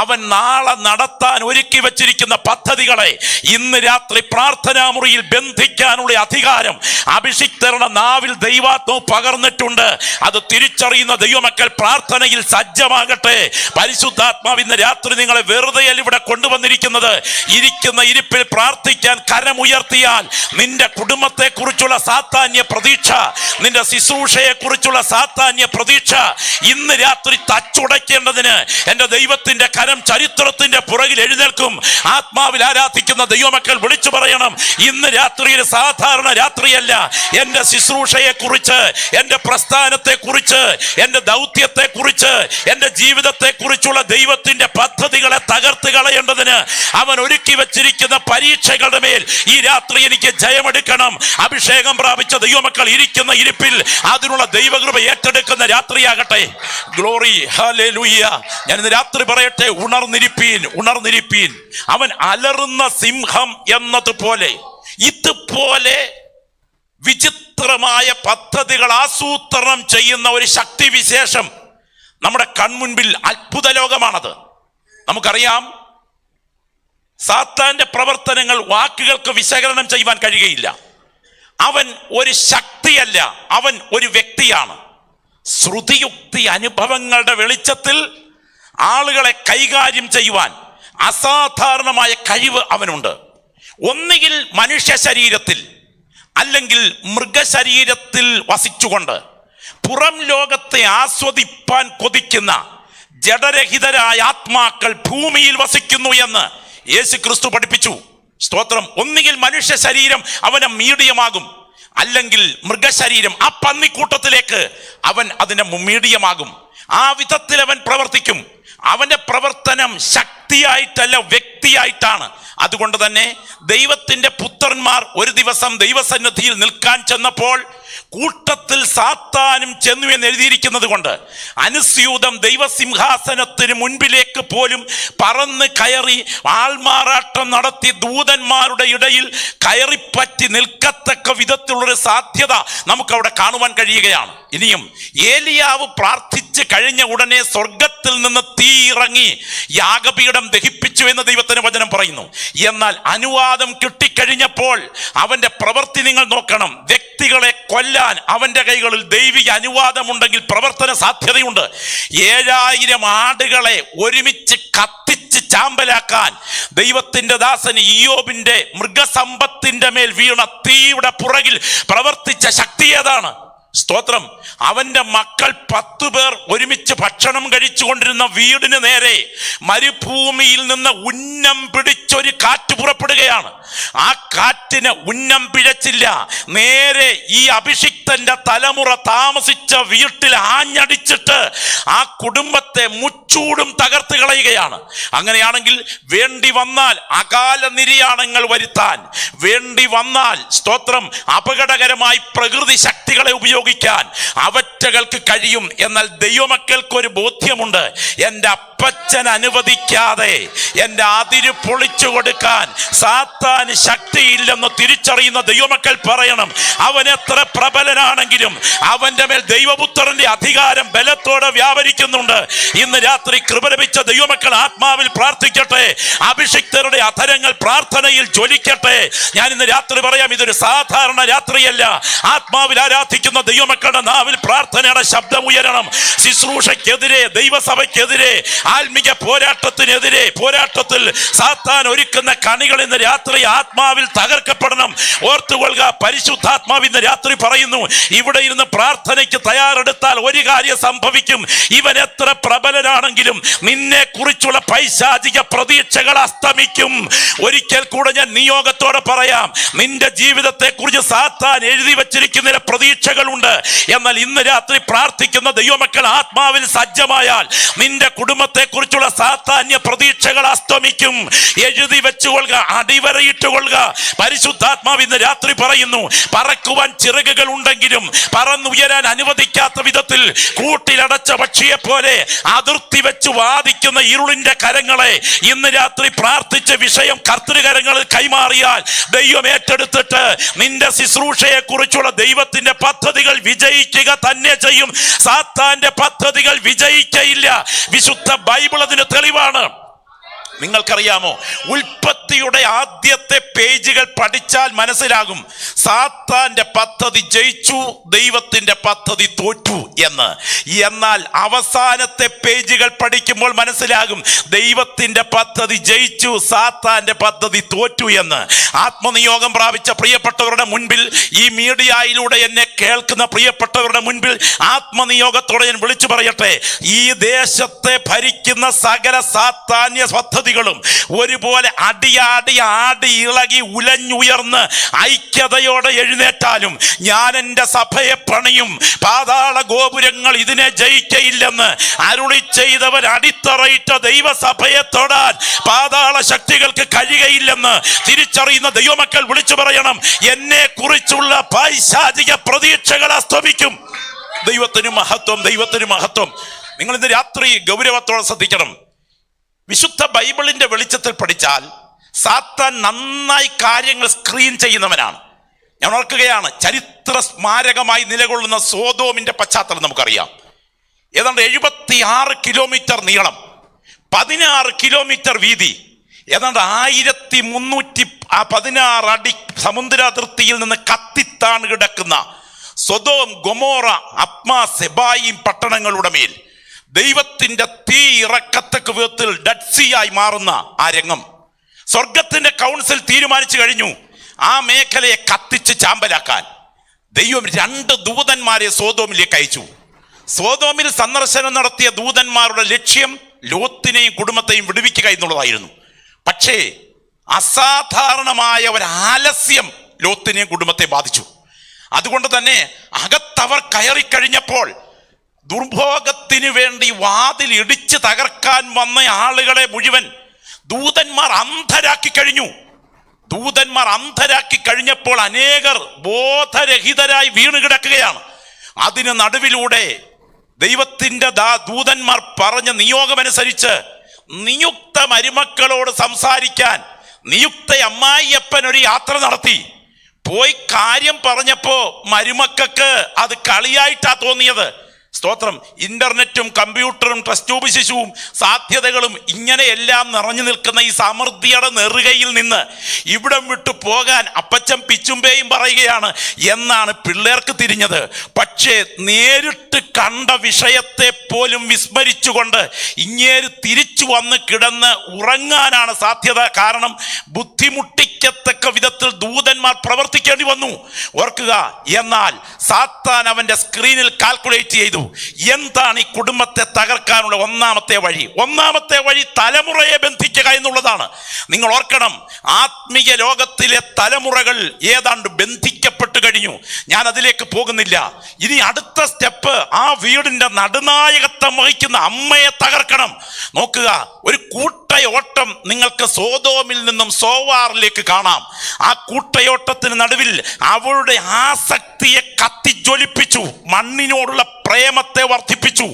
അവൻ നാളെ നടത്താൻ ഒരുക്കി വച്ചിരിക്കുന്ന പദ്ധതികളെ ഇന്ന് രാത്രി പ്രാർത്ഥനാ മുറിയിൽ ബന്ധിക്കാനുള്ള അധികാരം അഭിഷിക്തരുടെ നാവിൽ ദൈവാത്മാവ് പകർന്നിട്ടുണ്ട്. അത് തിരിച്ചറിയുന്ന ദൈവമക്കൾ പ്രാർത്ഥനയിൽ സജ്ജമാകട്ടെ. പരിശുദ്ധാത്മാവ് ഇന്ന് രാത്രി നിങ്ങളെ വെറുതെ ഇവിടെ കൊണ്ടുവന്നിരിക്കുന്നത്. ഇരിക്കുന്ന ഇരിപ്പിൽ പ്രാർത്ഥിക്കാൻ കരമുയർത്തിയാൽ നിന്റെ കുടുംബത്തെ കുറിച്ചുള്ള സാത്താന്യ പ്രതീക്ഷ, നിന്റെ ശുശ്രൂഷയെ കുറിച്ചുള്ള സാത്താന്യ പ്രതീക്ഷ ഇന്ന് രാത്രി തച്ചുടയ്ക്കേണ്ടതിന് എൻ്റെ ദൈവത്തിന്റെ കരം ചരിത്രത്തിന്റെ പുറകിൽ എഴുന്നേൽക്കും. ആത്മാവിൽ ആരാധിക്കുന്ന ദൈവമക്കൾ വിളിച്ചു പറയണം, ഇന്ന് രാത്രി ഒരു സാധാരണ രാത്രിയല്ല. എൻ്റെ ശുശ്രൂഷയെ കുറിച്ച്, എൻ്റെ പ്രസ്ഥാനത്തെ കുറിച്ച്, എൻ്റെ ദൗത്യത്തെ കുറിച്ച്, എൻ്റെ ജീവിതത്തെ കുറിച്ചുള്ള ദൈവത്തിന്റെ പദ്ധതികളെ തകർത്ത് കളയേണ്ടതിന് അവൻ ഒരുക്കി വച്ചിരിക്കുന്ന പരീക്ഷകളുടെ മേൽ ഈ രാത്രി എനിക്ക് ജയമെടുക്കണം. അഭിഷേകം പ്രാപിച്ച ദൈവമക്കൾ ഇരിക്കുന്ന ഇരിപ്പിൽ അതിനുള്ള ദൈവകൃപ ഏറ്റെടുക്കുന്ന രാത്രിയാകട്ടെ. Glory, hallelujah. ഞാൻ ഇന്ന് രാത്രി പറയട്ടെ, ഉണർന്നിരിപ്പീൻ, ഉണർന്നിരിപ്പീൻ. അവൻ അലറുന്ന സിംഹം എന്നതുപോലെ ഇതുപോലെ വിചിത്രമായ പദ്ധതികൾ ആസൂത്രണം ചെയ്യുന്ന ഒരു ശക്തിവിശേഷം നമ്മുടെ കൺമുൻപിൽ അത്ഭുത ലോകമാണത്. നമുക്കറിയാം, സാത്താന്റെ പ്രവർത്തനങ്ങൾ വാക്കുകൾക്ക് വിശകലനം ചെയ്യുവാൻ കഴിയുകയില്ല. അവൻ ഒരു ശക്തിയല്ല, അവൻ ഒരു വ്യക്തിയാണ്. ശ്രുതിയുക്തി അനുഭവങ്ങളുടെ വെളിച്ചത്തിൽ ആളുകളെ കൈകാര്യം ചെയ്യുവാൻ അസാധാരണമായ കഴിവ് അവനുണ്ട്. ഒന്നുകിൽ മനുഷ്യ ശരീരത്തിൽ, അല്ലെങ്കിൽ മൃഗശരീരത്തിൽ വസിച്ചുകൊണ്ട് പുറം ലോകത്തെ ആസ്വദിപ്പാൻ കൊതിക്കുന്ന ജഡരഹിതരായ ആത്മാക്കൾ ഭൂമിയിൽ വസിക്കുന്നു എന്ന് യേശു ക്രിസ്തു പഠിപ്പിച്ചു. സ്തോത്രം. ഒന്നുകിൽ മനുഷ്യ ശരീരം അവന് മീഡിയമാകും, അല്ലെങ്കിൽ മൃഗശരീരം, ആ പന്നിക്കൂട്ടത്തിലേക്ക് അവൻ അതിന് മീഡിയമാകും. ആ വിധത്തിൽ അവൻ പ്രവർത്തിക്കും. അവന്റെ പ്രവർത്തനം ശക്തിയായിട്ടല്ല, വ്യക്തിയായിട്ടാണ്. അതുകൊണ്ട് തന്നെ ദൈവത്തിന്റെ പുത്രന്മാർ ഒരു ദിവസം ദൈവസന്നിധിയിൽ നിൽക്കാൻ ചെന്നപ്പോൾ കൂട്ടത്തിൽ സാത്താനും ചെന്നു എന്ന് എഴുതിയിരിക്കുന്നത് കൊണ്ട് അനുസ്യൂതം ദൈവസിംഹാസനത്തിന് മുൻപിലേക്ക് പോലും പറന്ന് കയറി ആൾമാറാട്ടം നടത്തി ദൂതന്മാരുടെ ഇടയിൽ കയറിപ്പറ്റി നിൽക്കത്തക്ക വിധത്തിലുള്ളൊരു സാധ്യത നമുക്കവിടെ കാണുവാൻ കഴിയുകയാണ്. ഇനിയും ഏലിയാവ് പ്രാർത്ഥിച്ച് കഴിഞ്ഞ ഉടനെ സ്വർഗത്തിൽ നിന്ന് തീ ഇറങ്ങി യാഗപീഠം ദഹിപ്പിച്ചു എന്ന് ദൈവത്തിന് വചനം പറയുന്നു. എന്നാൽ അനുവാദം കിട്ടിക്കഴിഞ്ഞപ്പോൾ അവന്റെ പ്രവൃത്തി നിങ്ങൾ നോക്കണം. വ്യക്തികളെ കൊല്ലാൻ അവന്റെ കൈകളിൽ ദൈവിക അനുവാദമുണ്ടെങ്കിൽ പ്രവർത്തന സാധ്യതയുണ്ട്. 7000 ആടുകളെ ഒരുമിച്ച് കത്തിച്ച് ചാമ്പലാക്കാൻ ദൈവത്തിന്റെ ദാസന് ഇയ്യോബിന്റെ മൃഗസമ്പത്തിന്റെ മേൽ വീണ തീയുടെ പുറകിൽ പ്രവർത്തിച്ച ശക്തി ഏതാണ്? സ്തോത്രം. അവന്റെ മക്കൾ 10 പേർ ഒരുമിച്ച് ഭക്ഷണം കഴിച്ചുകൊണ്ടിരുന്ന വീടിന് നേരെ മരുഭൂമിയിൽ നിന്ന് ഉന്നം പിടിച്ചൊരു കാറ്റ് പുറപ്പെടുകയാണ്. ആ കാറ്റിന് ഉന്നം പിഴച്ചില്ല, നേരെ ഈ അഭിഷിക്തന്റെ തലമുറ താമസിച്ച വീട്ടിൽ ആഞ്ഞടിച്ചിട്ട് ആ കുടുംബത്തെ മുച്ചൂടും തകർത്ത് കളയുകയാണ്. അങ്ങനെയാണെങ്കിൽ വേണ്ടി വന്നാൽ അകാല നിര്യാണങ്ങൾ വരുത്താൻ, വേണ്ടി വന്നാൽ സ്തോത്രം അപകടകരമായി പ്രകൃതി ശക്തികളെ ഉപയോഗിക്കാൻ അവറ്റകൾക്ക് കഴിയും. എന്നാൽ ദൈവമക്കൾക്ക് ഒരു ബോധ്യമുണ്ട്, എൻ്റെ അപ്പച്ചൻ അനുവദിക്കാതെ എൻ്റെ അതിര് പൊളിച്ചു കൊടുക്കാൻ സാത്താന് ശക്തിയില്ലെന്ന് തിരിച്ചറിയുന്ന ദൈവമക്കൾ പറയണം, അവൻ എത്ര പ്രബലനാണെങ്കിലും അവന്റെ മേൽ ദൈവപുത്രന്റെ അധികാരം ബലത്തോടെ വ്യാപരിക്കുന്നുണ്ട്. ഇന്ന് രാത്രി കൃപ ലഭിച്ച ദൈവമക്കൾ ആത്മാവിൽ പ്രാർത്ഥിക്കട്ടെ, അഭിഷിക്തരുടെ അധരങ്ങൾ പ്രാർത്ഥനയിൽ ജ്വലിക്കട്ടെ. ഞാൻ ഇന്ന് രാത്രി പറയാം, ഇതൊരു സാധാരണ രാത്രിയല്ല. ആത്മാവിൽ ആരാധിക്കുന്ന ദൈവമക്കളുടെ നാവിൽ പ്രാർത്ഥനയുടെ ശബ്ദം ഉയരണം. ശുശ്രൂഷയ്ക്കെതിരെ, ദൈവസഭയ്ക്കെതിരെ, ആത്മീയ പോരാട്ടത്തിനെതിരെ, പോരാട്ടത്തിൽ സാത്താൻ ഒരുക്കുന്ന കണികൾ ഇന്ന് രാത്രി ആത്മാവിൽ തകർക്കപ്പെടണം. ഓർത്തുകൊള്ളുക, പരിശുദ്ധാത്മാവ് ഇന്ന് രാത്രി പറയുന്നു, ഇവിടെ ഇരുന്ന് പ്രാർത്ഥനയ്ക്ക് തയ്യാറെടുത്താൽ ഒരു കാര്യം സംഭവിക്കും. ഇവൻ എത്ര പ്രബലനാണെങ്കിലും നിന്നെ കുറിച്ചുള്ള പൈശാചിക പ്രതീക്ഷകൾ അസ്തമിക്കും. ഒരിക്കൽ കൂടെ ഞാൻ നിയോഗത്തോടെ പറയാം, നിന്റെ ജീവിതത്തെ കുറിച്ച് സാത്താൻ എഴുതി വച്ചിരിക്കുന്ന പ്രതീക്ഷകളുണ്ട്. എന്നാൽ ഇന്ന് രാത്രി പ്രാർത്ഥിക്കുന്ന ദൈവമക്കൾ ആത്മാവിൽ സജ്ജമായാൽ നിന്റെ കുടുംബത്തെ കുറിച്ചുള്ള സാത്താന്യ പ്രതീക്ഷകൾ അസ്തമിക്കും. എഴുതി വെച്ചുകൊള്ളുക, അടിവരയിട്ടുകൊള്ളുക. പരിശുദ്ധാത്മാവ് ഇന്ന് രാത്രി പറയുന്നു, പറക്കുവാൻ ചിറകുകൾ ഉണ്ടെങ്കിലും പറന്നുയരാൻ അനുവദിക്കാത്ത വിധത്തിൽ കൂട്ടിലടച്ച പക്ഷിയെ പോലെ അതിർത്തി വെച്ച് വാദിക്കുന്ന ഇരുളിന്റെ കരങ്ങളെ ഇന്ന് രാത്രി പ്രാർത്ഥിച്ച വിഷയം കർത്തൃകരങ്ങളിൽ കൈമാറിയാൽ ദൈവം ഏറ്റെടുത്തിട്ട് നിന്റെ ശുശ്രൂഷയെ കുറിച്ചുള്ള ദൈവത്തിന്റെ പദ്ധതികൾ വിജയിക്കുക തന്നെ ചെയ്യും. സാത്താന്റെ പദ്ധതികൾ വിജയിക്കയില്ല. വിശുദ്ധ ബൈബിൾ അതിന് തെളിവാണ്. നിങ്ങൾക്കറിയാമോ, ഉൽപ്പത്തിയുടെ ആദ്യത്തെ പേജുകൾ പഠിച്ചാൽ മനസ്സിലാകും സാത്താന്റെ പദ്ധതി ജയിച്ചു, ദൈവത്തിന്റെ പദ്ധതി തോറ്റു എന്ന്. എന്നാൽ അവസാനത്തെ പേജുകൾ പഠിക്കുമ്പോൾ മനസ്സിലാകും ദൈവത്തിന്റെ പദ്ധതി ജയിച്ചു, സാത്താന്റെ പദ്ധതി തോറ്റു എന്ന്. ആത്മനിയോഗം പ്രാപിച്ച പ്രിയപ്പെട്ടവരുടെ മുൻപിൽ, ഈ മീഡിയയിലൂടെ എന്നെ കേൾക്കുന്ന പ്രിയപ്പെട്ടവരുടെ മുൻപിൽ ആത്മനിയോഗത്തോടെ ഞാൻ വിളിച്ചു പറയട്ടെ, ഈ ദേശത്തെ ഭരിക്കുന്ന സകല സാത്താന്യ പദ്ധതികളും ഒരുപോലെ ആടി ഇളകി ഉലഞ്ഞുയർന്ന് ഐക്യതയോടെ എഴുന്നേറ്റാലും ഞാൻ എൻ്റെ സഭയെ പണിയും, പാതാള ഗോപുരങ്ങൾ ഇതിനെ ജയിക്കയില്ലെന്ന് അരുളി ചെയ്തവൻ അടിത്തറയിട്ട ദൈവസഭയെ തൊടാൻ പാതാള ശക്തികൾക്ക് കഴിയുകയില്ലെന്ന് തിരിച്ചറിയുന്ന ദൈവമക്കൾ വിളിച്ചു പറയണം, എന്നെ കുറിച്ചുള്ള പൈശാചിക പ്രതീക്ഷകൾ അസ്തമിക്കും. ദൈവത്തിന് മഹത്വം, ദൈവത്തിന് മഹത്വം. നിങ്ങൾ ഇന്ന് രാത്രി ഗൗരവത്തോടെ ശ്രദ്ധിക്കണം. വിശുദ്ധ ബൈബിളിന്റെ വെളിച്ചത്തിൽ പഠിച്ചാൽ സാത്താൻ നന്നായി കാര്യങ്ങൾ സ്ക്രീൻ ചെയ്യുന്നവനാണ്. ഞാൻ ഓർക്കുകയാണ്, ചരിത്ര സ്മാരകമായി നിലകൊള്ളുന്ന സോദോമിന്റെ പശ്ചാത്തലം നമുക്കറിയാം. ഏതാണ്ട് 76 കിലോമീറ്റർ നീളം, 16 കിലോമീറ്റർ വീതി, ഏതാണ്ട് 1316 അടി സമുദ്രാതിർത്തിയിൽ നിന്ന് കത്തിത്താണ് കിടക്കുന്ന സൊദോം, ഗൊമോറ, അദ്മാ, സെബായിം പട്ടണങ്ങളുടെ മേൽ ദൈവത്തിന്റെ തീ ഇറക്കത്തക്ക വിധത്തിൽ ഡഡ്സിയായി മാറുന്ന ആ രംഗം സ്വർഗത്തിന്റെ കൗൺസിൽ തീരുമാനിച്ചു കഴിഞ്ഞു. ആ മേഖലയെ കത്തിച്ച് ചാമ്പലാക്കാൻ ദൈവം 2 ദൂതന്മാരെ സോദോമിലേക്ക് അയച്ചു. സോദോമിൽ സന്ദർശനം നടത്തിയ ദൂതന്മാരുടെ ലക്ഷ്യം ലോത്തിനെയും കുടുംബത്തെയും വിടുവിക്കുക എന്നുള്ളതായിരുന്നു. പക്ഷേ അസാധാരണമായ ഒരു ആലസ്യം ലോത്തിനെയും കുടുംബത്തെ ബാധിച്ചു. അതുകൊണ്ട് തന്നെ അകത്തവർ കയറിക്കഴിഞ്ഞപ്പോൾ ദുർഭോഗത്തിന് വേണ്ടി വാതിൽ ഇടിച്ച് തകർക്കാൻ വന്ന ആളുകളെ മുഴുവൻ ദൂതന്മാർ അന്ധരാക്കി കഴിഞ്ഞു. ദൂതന്മാർ അന്ധരാക്കി കഴിഞ്ഞപ്പോൾ അനേകർ ബോധരഹിതരായി വീണ് കിടക്കുകയാണ്. അതിന് നടുവിലൂടെ ദൈവത്തിൻ്റെ ദൂതന്മാർ പറഞ്ഞ നിയോഗമനുസരിച്ച് നിയുക്ത മരുമക്കളോട് സംസാരിക്കാൻ നിയുക്ത അമ്മായിയപ്പൻ ഒരു യാത്ര നടത്തി. പോയി കാര്യം പറഞ്ഞപ്പോ മരുമക്കൾക്ക് അത് കളിയായിട്ടാ തോന്നിയത്. സ്തോത്രം. ഇന്റർനെറ്റും കമ്പ്യൂട്ടറും ടെസ്റ്റ് ട്യൂബ് ശിശുവും സാധ്യതകളും ഇങ്ങനെയെല്ലാം നിറഞ്ഞു നിൽക്കുന്ന ഈ സമൃദ്ധിയുടെ നെറുകയിൽ നിന്ന് ഇവിടം വിട്ടു പോകാൻ അപ്പച്ചൻ പിച്ചുമ്പേയും പറയുകയാണ് എന്നാണ് പിള്ളേർക്ക് തിരിഞ്ഞത്. പക്ഷേ നേരിട്ട് കണ്ട വിഷയത്തെ പോലും വിസ്മരിച്ചുകൊണ്ട് ഇങ്ങേര് തിരിച്ചു വന്ന് കിടന്ന് ഉറങ്ങാനാണ് സാധ്യത. കാരണം ബുദ്ധിമുട്ടിക്കത്തക്ക വിധത്തിൽ ദൂതന്മാർ പ്രവർത്തിക്കേണ്ടി വന്നു. ഓർക്കുക, എന്നാൽ സാത്താൻ അവന്റെ സ്ക്രീനിൽ കാൽക്കുലേറ്റ് ചെയ്തു, എന്താണ് ഈ കുടുംബത്തെ തകർക്കാനുള്ള ഒന്നാമത്തെ വഴി തലമുറയെ ബന്ധിക്കുക എന്നുള്ളതാണ്. നിങ്ങൾ ഓർക്കണം, ആത്മീയ ലോകത്തിലെ തലമുറകൾ ഏതാണ്ട് ബന്ധിക്കപ്പെട്ടു കഴിഞ്ഞു. ഞാൻ അതിലേക്ക് പോകുന്നില്ല. ഇനി അടുത്ത സ്റ്റെപ്പ്, ആ വീടിന്റെ നടുനായകത്വം വഹിക്കുന്ന അമ്മയെ തകർക്കണം. നോക്കുക, ഒരു കൂട്ടയോട്ടം നിങ്ങൾക്ക് സോദോമിൽ നിന്നും സോവാറിലേക്ക് കാണാം. ആ കൂട്ടയോട്ടത്തിന് നടുവിൽ അവളുടെ ആസക്തിയെ കത്തിജ്വലിപ്പിച്ചു, മണ്ണിനോടുള്ള പ്രേമത്തെ വർദ്ധിപ്പിച്ചു.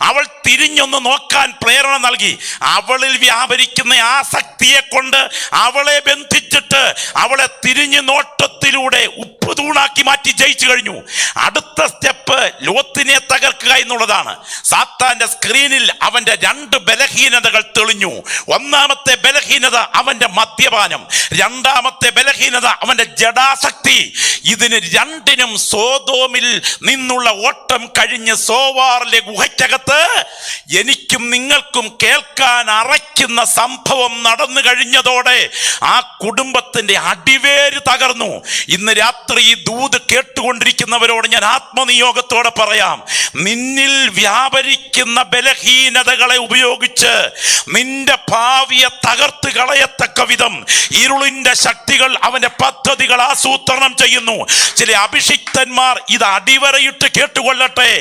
അവൾ തിരിഞ്ഞൊന്ന് നോക്കാൻ പ്രേരണ നൽകി. അവളിൽ വ്യാപരിക്കുന്ന ആസക്തിയെ കൊണ്ട് അവളെ ബന്ധിച്ചിട്ട് അവളെ തിരിഞ്ഞു നോട്ടത്തിലൂടെ ഉപ്പ് തൂണാക്കി മാറ്റി ജയിച്ചു കഴിഞ്ഞു. അടുത്ത സ്റ്റെപ്പ് ലോത്തിനെ തകർക്കുക എന്നുള്ളതാണ്. സാത്താന്റെ സ്ക്രീനിൽ അവന്റെ 2 ബലഹീനതകൾ തെളിഞ്ഞു. ഒന്നാമത്തെ ബലഹീനത അവന്റെ മദ്യപാനം, രണ്ടാമത്തെ ബലഹീനത അവന്റെ ജഡാസക്തി. ഇതിന് രണ്ടിനും സോദോമിൽ നിന്നുള്ള ഓട്ടം കഴിഞ്ഞ് സോവാറിലെ ഗുഹയ്ക്കകത്ത് എനിക്കും നിങ്ങൾക്കും കേൾക്കാൻ അറയ്ക്കുന്ന സംഭവം നടന്നു കഴിഞ്ഞതോടെ ആ കുടുംബത്തിന്റെ അടിവേര് തകർന്നു. ഇന്ന് രാത്രി ഈ ദൂത് കേട്ടുകൊണ്ടിരിക്കുന്നവരോട് ഞാൻ ആത്മനിയോഗത്തോടെ പറയാം, നിന്നിൽ വ്യാപരിക്കുന്ന ബലഹീനതകളെ ഉപയോഗിച്ച് നിന്റെ ഭാവിയെ തകർത്ത് കളയത്തക്ക വിധം ഇരുളിന്റെ ശക്തികൾ അവന്റെ പദ്ധതികൾ ആസൂത്രണം ചെയ്യുന്നു. ചില അഭിഷിക്തന്മാർ ഇത് അടിവരയിട്ട് കേട്ടുകൊള്ളട്ടെ.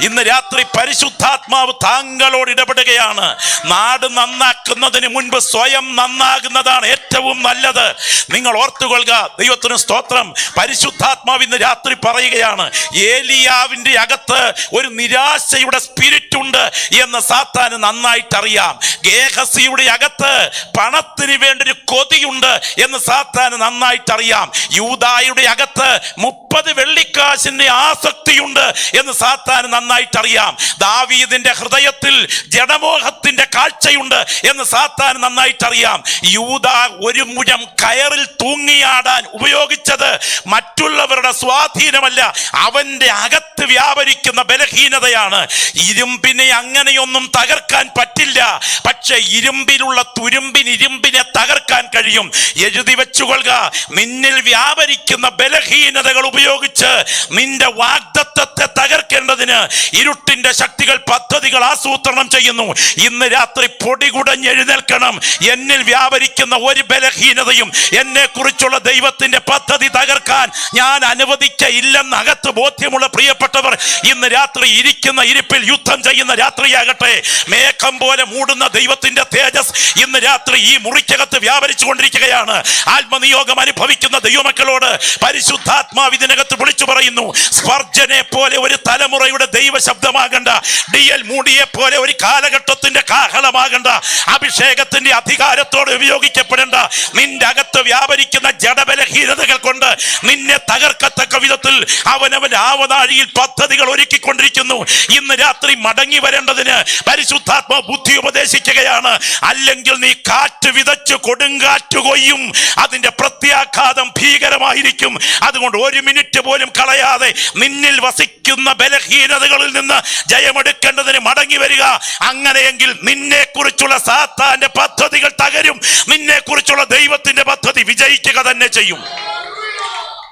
ഇന്ന് രാത്രി പരിശുദ്ധാത്മാവ് താങ്കളോട് ഇടപെടുകയാണ്. നാട് നന്നാക്കുന്നതിന് മുൻപ് സ്വയം നന്നാകുന്നതാണ് ഏറ്റവും നല്ലത്. നിങ്ങൾ ഓർത്തുകൊള്ളുക. ദൈവത്തിന് സ്തോത്രം. പരിശുദ്ധാത്മാവ് ഇന്ന് രാത്രി പറയുകയാണ്, ഏലിയാവിന്റെ അകത്ത് ഒരു നിരാശയുടെ സ്പിരിറ്റ് ഉണ്ട് എന്ന് സാത്താന് നന്നായിട്ട് അറിയാം. ഗേഹസിയുടെ അകത്ത് പണത്തിന് വേണ്ടി ഒരു കൊതിയുണ്ട് എന്ന് സാത്താന് നന്നായിട്ട് അറിയാം. യൂദായുടെ അകത്ത് 30 വെള്ളിക്കാശിന്റെ ആസക്തിയുണ്ട് എന്ന് സാത്താന് നന്നായിട്ട് അറിയാം. ദാവീദിന്റെ ഹൃദയത്തിൽ ജഡമോഹത്തിന്റെ കാഴ്ചയുണ്ട് എന്ന് സാത്താന് നന്നായിട്ട് അറിയാം. യൂദാ ഒരു മുഴം കയറിൽ തൂങ്ങിയാടാൻ ഉപയോഗിച്ചത് മറ്റുള്ളവരുടെ സ്വാധീനമല്ല, അവന്റെ അകത്ത് വ്യാപരിക്കുന്ന ബലഹീനതയാണ്. ഇരുമ്പിനെ അങ്ങനെയൊന്നും തകർക്കാൻ പറ്റില്ല, പക്ഷെ ഇരുമ്പിലുള്ള തുരുമ്പിന് ഇരുമ്പിനെ തകർക്കാൻ കഴിയും. എഴുതി വെച്ചുകൊള്ളുക, നിന്നിൽ വ്യാപരിക്കുന്ന ബലഹീനതകൾ ഉപയോഗിച്ച് നിന്റെ വാഗ്ദത്തത്തെ തകർക്കേണ്ടതിന് ഇരുട്ടിന്റെ ശക്തികൾ പദ്ധതികൾ ആസൂത്രണം ചെയ്യുന്നു. ഇന്ന് രാത്രി പൊടികുടഞ്ഞെഴുന്നേൽക്കണം. എന്നിൽ വ്യാപരിക്കുന്ന ഒരു ബലഹീനതയും എന്നെ കുറിച്ചുള്ള ദൈവത്തിന്റെ പദ്ധതി തകർക്കാൻ ഞാൻ അനുവദിക്കയില്ലെന്ന് അകത്ത് ബോധ്യമുള്ള പ്രിയപ്പെട്ടവർ, ഇന്ന് രാത്രി ഇരിക്കുന്ന ഇരിപ്പിൽ യുദ്ധം ചെയ്യുന്ന രാത്രിയാകട്ടെ. മേഘം പോലെ മൂടുന്ന ദൈവത്തിന്റെ തേജസ് ഇന്ന് രാത്രി ഈ മുറിക്കകത്ത് വ്യാപരിച്ചു കൊണ്ടിരിക്കുകയാണ്. ആത്മനിയോഗം അനുഭവിക്കുന്ന ദൈവമക്കളോട് പരിശുദ്ധാത്മാവ് ഇതിനകത്ത് വിളിച്ചു പറയുന്നു, സ്പർജനെ പോലെ ഒരു തലമുറയുടെ ദൈവ ശബ്ദമാകണ്ട, DL മൂഡിയെ പോലെ ഒരു കാലഘട്ടത്തിന്റെ കാഹളമാകണ്ട, അഭിഷേകത്തിന്റെ അധികാരത്തോടെ ഉപയോഗിക്കപ്പെടേണ്ട. നിന്റെ അകത്ത് വ്യാപരിക്കുന്ന ജഡബലഹീനതകൾ കൊണ്ട് നിന്നെ തകർക്കത്തക്ക വിധത്തിൽ അവനവന്റെ ആവനാഴിയിൽ പദ്ധതികൾ ഒരുക്കിക്കൊണ്ടിരിക്കുന്നു. ഇന്ന് രാത്രി മടങ്ങി വരേണ്ടതിന് പരിശുദ്ധാത്മാവ് ബുദ്ധി ഉപദേശിക്കുകയാണ്. അല്ലെങ്കിൽ നീ കാറ്റ് വിതച്ച് കൊടുങ്കാറ്റ് കൊയ്യും, അതിന്റെ പ്രത്യാഘാതം ഭീകരമായിരിക്കും. അതുകൊണ്ട് ഒരു മിനിറ്റ് പോലും കളയാതെ നിന്നിൽ വസിക്കുന്ന ബലഹീനതകളിൽ നിന്ന് ജയമെടുക്കേണ്ടതിന് മടങ്ങി വരിക. അങ്ങനെയെങ്കിൽ നിന്നെ കുറിച്ചുള്ള സാത്താന്റെ പദ്ധതികൾ തകരും, നിന്നെ കുറിച്ചുള്ള ദൈവത്തിന്റെ പദ്ധതി വിജയിക്കുക തന്നെ ചെയ്യും.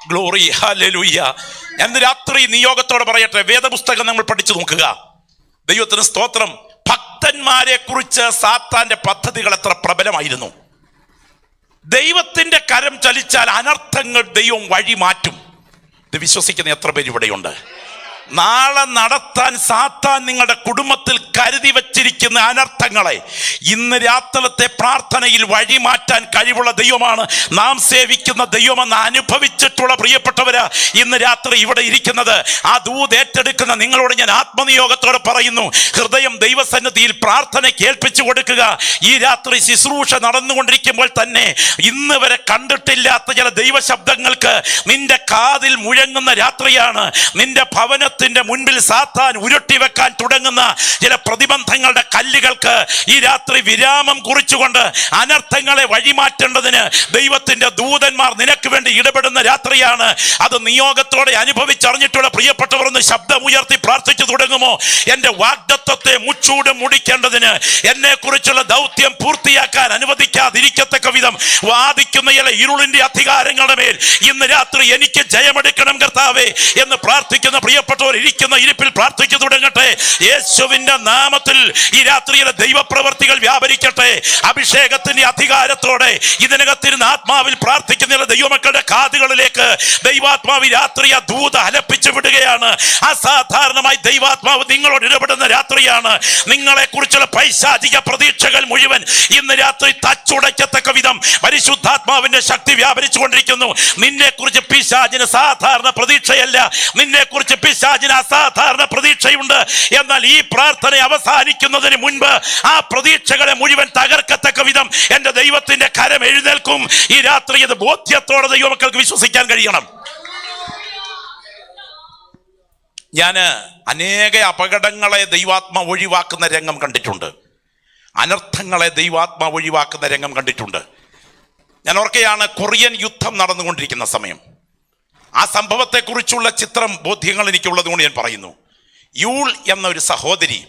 Glory, hallelujah. ഞാൻ രാത്രി നിയോഗത്തോടെ പറയട്ടെ, വേദപുസ്തകം നമ്മൾ പഠിച്ചു നോക്കുക. ദൈവത്തിന് സ്തോത്രം. ഭക്തന്മാരെ കുറിച്ച് സാത്താന്റെ പദ്ധതികൾ എത്ര പ്രബലമായിരുന്നു. ദൈവത്തിന്റെ കരം ചലിച്ചാൽ അനർത്ഥങ്ങൾ ദൈവം വഴി മാറ്റും. ഇത് വിശ്വസിക്കുന്ന എത്ര പേര് ഇവിടെയുണ്ട്? നാളെ നടത്താൻ സാത്താൻ നിങ്ങളുടെ കുടുംബത്തിൽ കരുതി വച്ചിരിക്കുന്ന അനർത്ഥങ്ങളെ ഇന്ന് രാത്രിത്തെ പ്രാർത്ഥനയിൽ വഴിമാറ്റാൻ കഴിവുള്ള ദൈവമാണ് നാം സേവിക്കുന്ന ദൈവമെന്ന് അനുഭവിച്ചിട്ടുള്ള പ്രിയപ്പെട്ടവര് ഇന്ന് രാത്രി ഇവിടെ ഇരിക്കുന്നത്. ആ ദൂത് ഏറ്റെടുക്കുന്ന നിങ്ങളോട് ഞാൻ ആത്മനിയോഗത്തോടെ പറയുന്നു, ഹൃദയം ദൈവസന്നിധിയിൽ പ്രാർത്ഥന കേൾപ്പിച്ചു കൊടുക്കുക. ഈ രാത്രി ശുശ്രൂഷ നടന്നുകൊണ്ടിരിക്കുമ്പോൾ തന്നെ ഇന്ന് വരെ കണ്ടിട്ടില്ലാത്ത ചില ദൈവശബ്ദങ്ങൾക്ക് നിന്റെ കാതിൽ മുഴങ്ങുന്ന രാത്രിയാണ്. നിന്റെ ഭവനത്തിൽ ദൈവത്തിന്റെ മുൻപിൽ സാത്താൻ ഉരുട്ടിവെക്കാൻ തുടങ്ങുന്ന ചില പ്രതിബന്ധങ്ങളുടെ കല്ലുകൾക്ക് ഈ രാത്രി വിരാമം കുറിച്ചുകൊണ്ട് അനർത്ഥങ്ങളെ വഴിമാറ്റേണ്ടതിന് ദൈവത്തിന്റെ ദൂതന്മാർ നിനക്ക് വേണ്ടി ഇടപെടുന്ന രാത്രിയാണ്. അത് നിയോഗത്തോടെ അനുഭവിച്ചറിഞ്ഞിട്ടുള്ള പ്രിയപ്പെട്ടവർ ഒന്ന് ശബ്ദമുയർത്തി പ്രാർത്ഥിച്ചു തുടങ്ങുമോ? എന്റെ വാഗ്ദത്തത്തെ മുച്ചൂട് മുടിക്കേണ്ടതിന്, എന്നെ കുറിച്ചുള്ള ദൗത്യം പൂർത്തിയാക്കാൻ അനുവദിക്കാതിരിക്കത്തക്ക വിധം വാദിക്കുന്ന ചില ഇരുളിന്റെ അധികാരങ്ങളുടെ മേൽ ഇന്ന് രാത്രി എനിക്ക് ജയമെടുക്കണം കർത്താവേ എന്ന് പ്രാർത്ഥിക്കുന്ന പ്രിയപ്പെട്ടവർ ഇരിക്കുന്ന ഇരിപ്പിൽ പ്രാർത്ഥിച്ചു തുടങ്ങട്ടെ. യേശുവിന്റെ നാമത്തിൽ ഈ രാത്രിയിലെ ദൈവപ്രവർത്തികൾ വ്യാപരിക്കട്ടെ. അഭിഷേകത്തിന്റെ അധികാരത്തോടെ ഇതിനകത്തിരുന്ന് ആത്മാവിൽ പ്രാർത്ഥിക്കുന്ന ദൈവമക്കളുടെ കാതുകളിലേക്ക് ദൈവാത്മാവ് രാത്രി ആ ദൂത അലപ്പിച്ചു വിടുകയാണ്. അസാധാരണമായി ദൈവാത്മാവ് നിങ്ങളോട് ഇടപെടുന്ന രാത്രിയാണ്. നിങ്ങളെ കുറിച്ചുള്ള പൈശാചിക പ്രതീക്ഷകൾ മുഴുവൻ ഇന്ന് രാത്രി തച്ചുടയ്ക്കത്തക്ക വിധം പരിശുദ്ധാത്മാവിന്റെ ശക്തി വ്യാപരിച്ചു കൊണ്ടിരിക്കുന്നു. നിന്നെ കുറിച്ച് പിശാചിന് സാധാരണ പ്രതീക്ഷയല്ല, നിന്നെ കുറിച്ച് പിശാചിന് അസാധാരണ പ്രതീക്ഷയുണ്ട്. എന്നാൽ ഈ പ്രാർത്ഥന അവസാനിക്കുന്നതിന് മുൻപ് ആ പ്രതീക്ഷകളെ മുഴുവൻ തകർക്കത്തക്ക വിധം എന്റെ ദൈവത്തിന്റെ കരം എഴുന്നേൽക്കും. ഈ രാത്രി ഇത് ബോധ്യത്തോടെ ദൈവമക്കൾക്ക് വിശ്വസിക്കാൻ കഴിയണം. ഞാൻ അനേക അപകടങ്ങളെ ദൈവാത്മ ഒഴിവാക്കുന്ന രംഗം കണ്ടിട്ടുണ്ട്. അനർത്ഥങ്ങളെ ദൈവാത്മ ഒഴിവാക്കുന്ന രംഗം കണ്ടിട്ടുണ്ട്. ഞാൻ ഓർക്കുകയാണ്, കൊറിയൻ യുദ്ധം നടന്നുകൊണ്ടിരിക്കുന്ന സമയം. ആ സംഭവത്തെക്കുറിച്ചുള്ള ചിത്രം ബോധ്യങ്ങൾ എനിക്കുള്ളത് കൊണ്ട് ഞാൻ പറയുന്നു. യൂൾ എന്നൊരു സഹോദരി,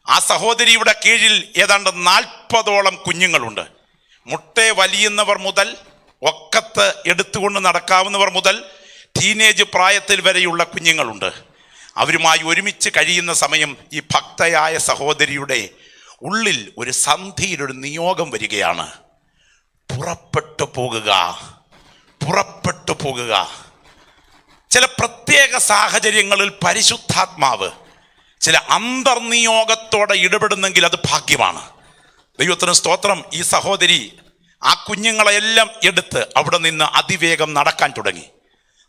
ആ സഹോദരിയുടെ കീഴിൽ ഏതാണ്ട് 40ഓളം കുഞ്ഞുങ്ങളുണ്ട്. മുട്ടെ വലിയുന്നവർ മുതൽ ഒക്കത്ത് എടുത്തുകൊണ്ട് നടക്കാവുന്നവർ മുതൽ ടീനേജ് പ്രായത്തിൽ വരെയുള്ള കുഞ്ഞുങ്ങളുണ്ട്. അവരുമായി ഒരുമിച്ച് കഴിയുന്ന സമയം ഈ ഭക്തയായ സഹോദരിയുടെ ഉള്ളിൽ ഒരു സന്ധിയിലൊരു നിയോഗം വരികയാണ്. പുറപ്പെട്ടു പോകുക, പുറപ്പെട്ടു പോകുക. ചില പ്രത്യേക സാഹചര്യങ്ങളിൽ പരിശുദ്ധാത്മാവ് ചില അന്തർനിയോഗത്തോടെ ഇടപെടുന്നെങ്കിൽ അത് ഭാഗ്യമാണ്. ദൈവത്തിന് സ്തോത്രം. ഈ സഹോദരി ആ കുഞ്ഞുങ്ങളെല്ലാം എടുത്ത് അവിടെ നിന്ന് അതിവേഗം നടക്കാൻ തുടങ്ങി.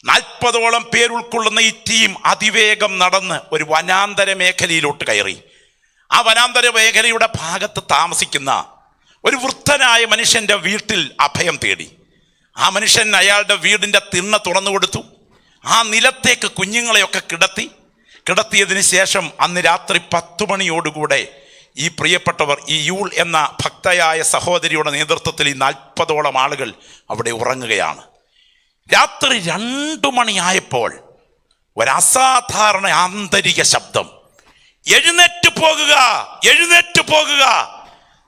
40ഓളം പേരുൾക്കൊള്ളുന്ന ഈ ടീം അതിവേഗം നടന്ന് ഒരു വനാന്തര മേഖലയിലോട്ട് കയറി. ആ വനാന്തര മേഖലയുടെ ഭാഗത്ത് താമസിക്കുന്ന ഒരു വൃദ്ധനായ മനുഷ്യന്റെ വീട്ടിൽ അഭയം തേടി. ആ മനുഷ്യൻ അയാളുടെ വീടിന്റെ തിണ്ണ തുറന്നു കൊടുത്തു. ആ നിലത്തേക്ക് കുഞ്ഞുങ്ങളെയൊക്കെ കിടത്തിയതിന് ശേഷം അന്ന് രാത്രി 10 മണിയോടുകൂടെ ഈ പ്രിയപ്പെട്ടവർ, ഈ യൂൾ എന്ന ഭക്തയായ സഹോദരിയുടെ നേതൃത്വത്തിൽ ഈ 40ഓളം ആളുകൾ അവിടെ ഉറങ്ങുകയാണ്. രാത്രി 2 മണിയായപ്പോൾ ഒരസാധാരണ ആന്തരിക ശബ്ദം, എഴുന്നേറ്റ് പോകുക, എഴുന്നേറ്റ് പോകുക.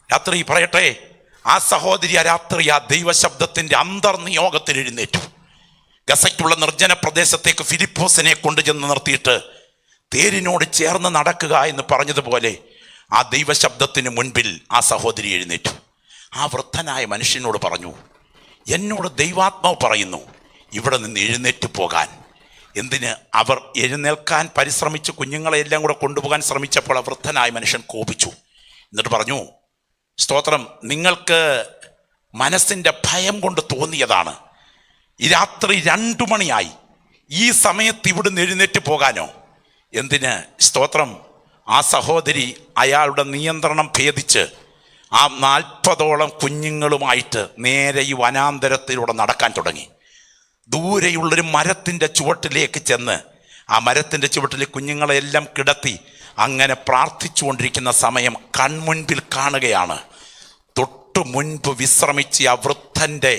രാത്രി പറയട്ടെ, ആ സഹോദരി രാത്രി ആ ദൈവശബ്ദത്തിന്റെ അന്തർനിയോഗത്തിൽ എഴുന്നേറ്റു. ഗസയ്ക്കുള്ള നിർജ്ജന പ്രദേശത്തേക്ക് ഫിലിപ്പോസിനെ കൊണ്ടുചെന്ന് നിർത്തിയിട്ട് തേരിനോട് ചേർന്ന് നടക്കുക എന്ന് പറഞ്ഞതുപോലെ ആ ദൈവശബ്ദത്തിന് മുൻപിൽ ആ സഹോദരി എഴുന്നേറ്റു. ആ വൃദ്ധനായ മനുഷ്യനോട് പറഞ്ഞു, എന്നോട് ദൈവാത്മാവ് പറയുന്നു ഇവിടെ നിന്ന് എഴുന്നേറ്റ് പോകാൻ. എന്തിന്? അവർ എഴുന്നേൽക്കാൻ പരിശ്രമിച്ച് കുഞ്ഞുങ്ങളെല്ലാം കൂടെ കൊണ്ടുപോകാൻ ശ്രമിച്ചപ്പോൾ ആ വൃദ്ധനായ മനുഷ്യൻ കോപിച്ചു. എന്നിട്ട് പറഞ്ഞു, സ്തോത്രം, നിങ്ങൾക്ക് മനസ്സിൻ്റെ ഭയം കൊണ്ട് തോന്നിയതാണ്. ഈ രാത്രി 2 മണിയായി, ഈ സമയത്ത് ഇവിടുന്ന് എഴുന്നേറ്റ് പോകാനോ? എന്തിന്? സ്തോത്രം. ആ സഹോദരി അയാളുടെ നിയന്ത്രണം ഭേദിച്ച് ആ 40ഓളം കുഞ്ഞുങ്ങളുമായിട്ട് നേരെ ഈ വനാന്തരത്തിലൂടെ നടക്കാൻ തുടങ്ങി. ദൂരെയുള്ളൊരു മരത്തിൻ്റെ ചുവട്ടിലേക്ക് ചെന്ന് ആ മരത്തിൻ്റെ ചുവട്ടിൽ കുഞ്ഞുങ്ങളെല്ലാം കിടത്തി അങ്ങനെ പ്രാർത്ഥിച്ചുകൊണ്ടിരിക്കുന്ന സമയം കൺമുൻപിൽ കാണുകയാണ്. തൊട്ടു മുൻപ് വിശ്രമിച്ച് ആ വൃദ്ധൻ്റെ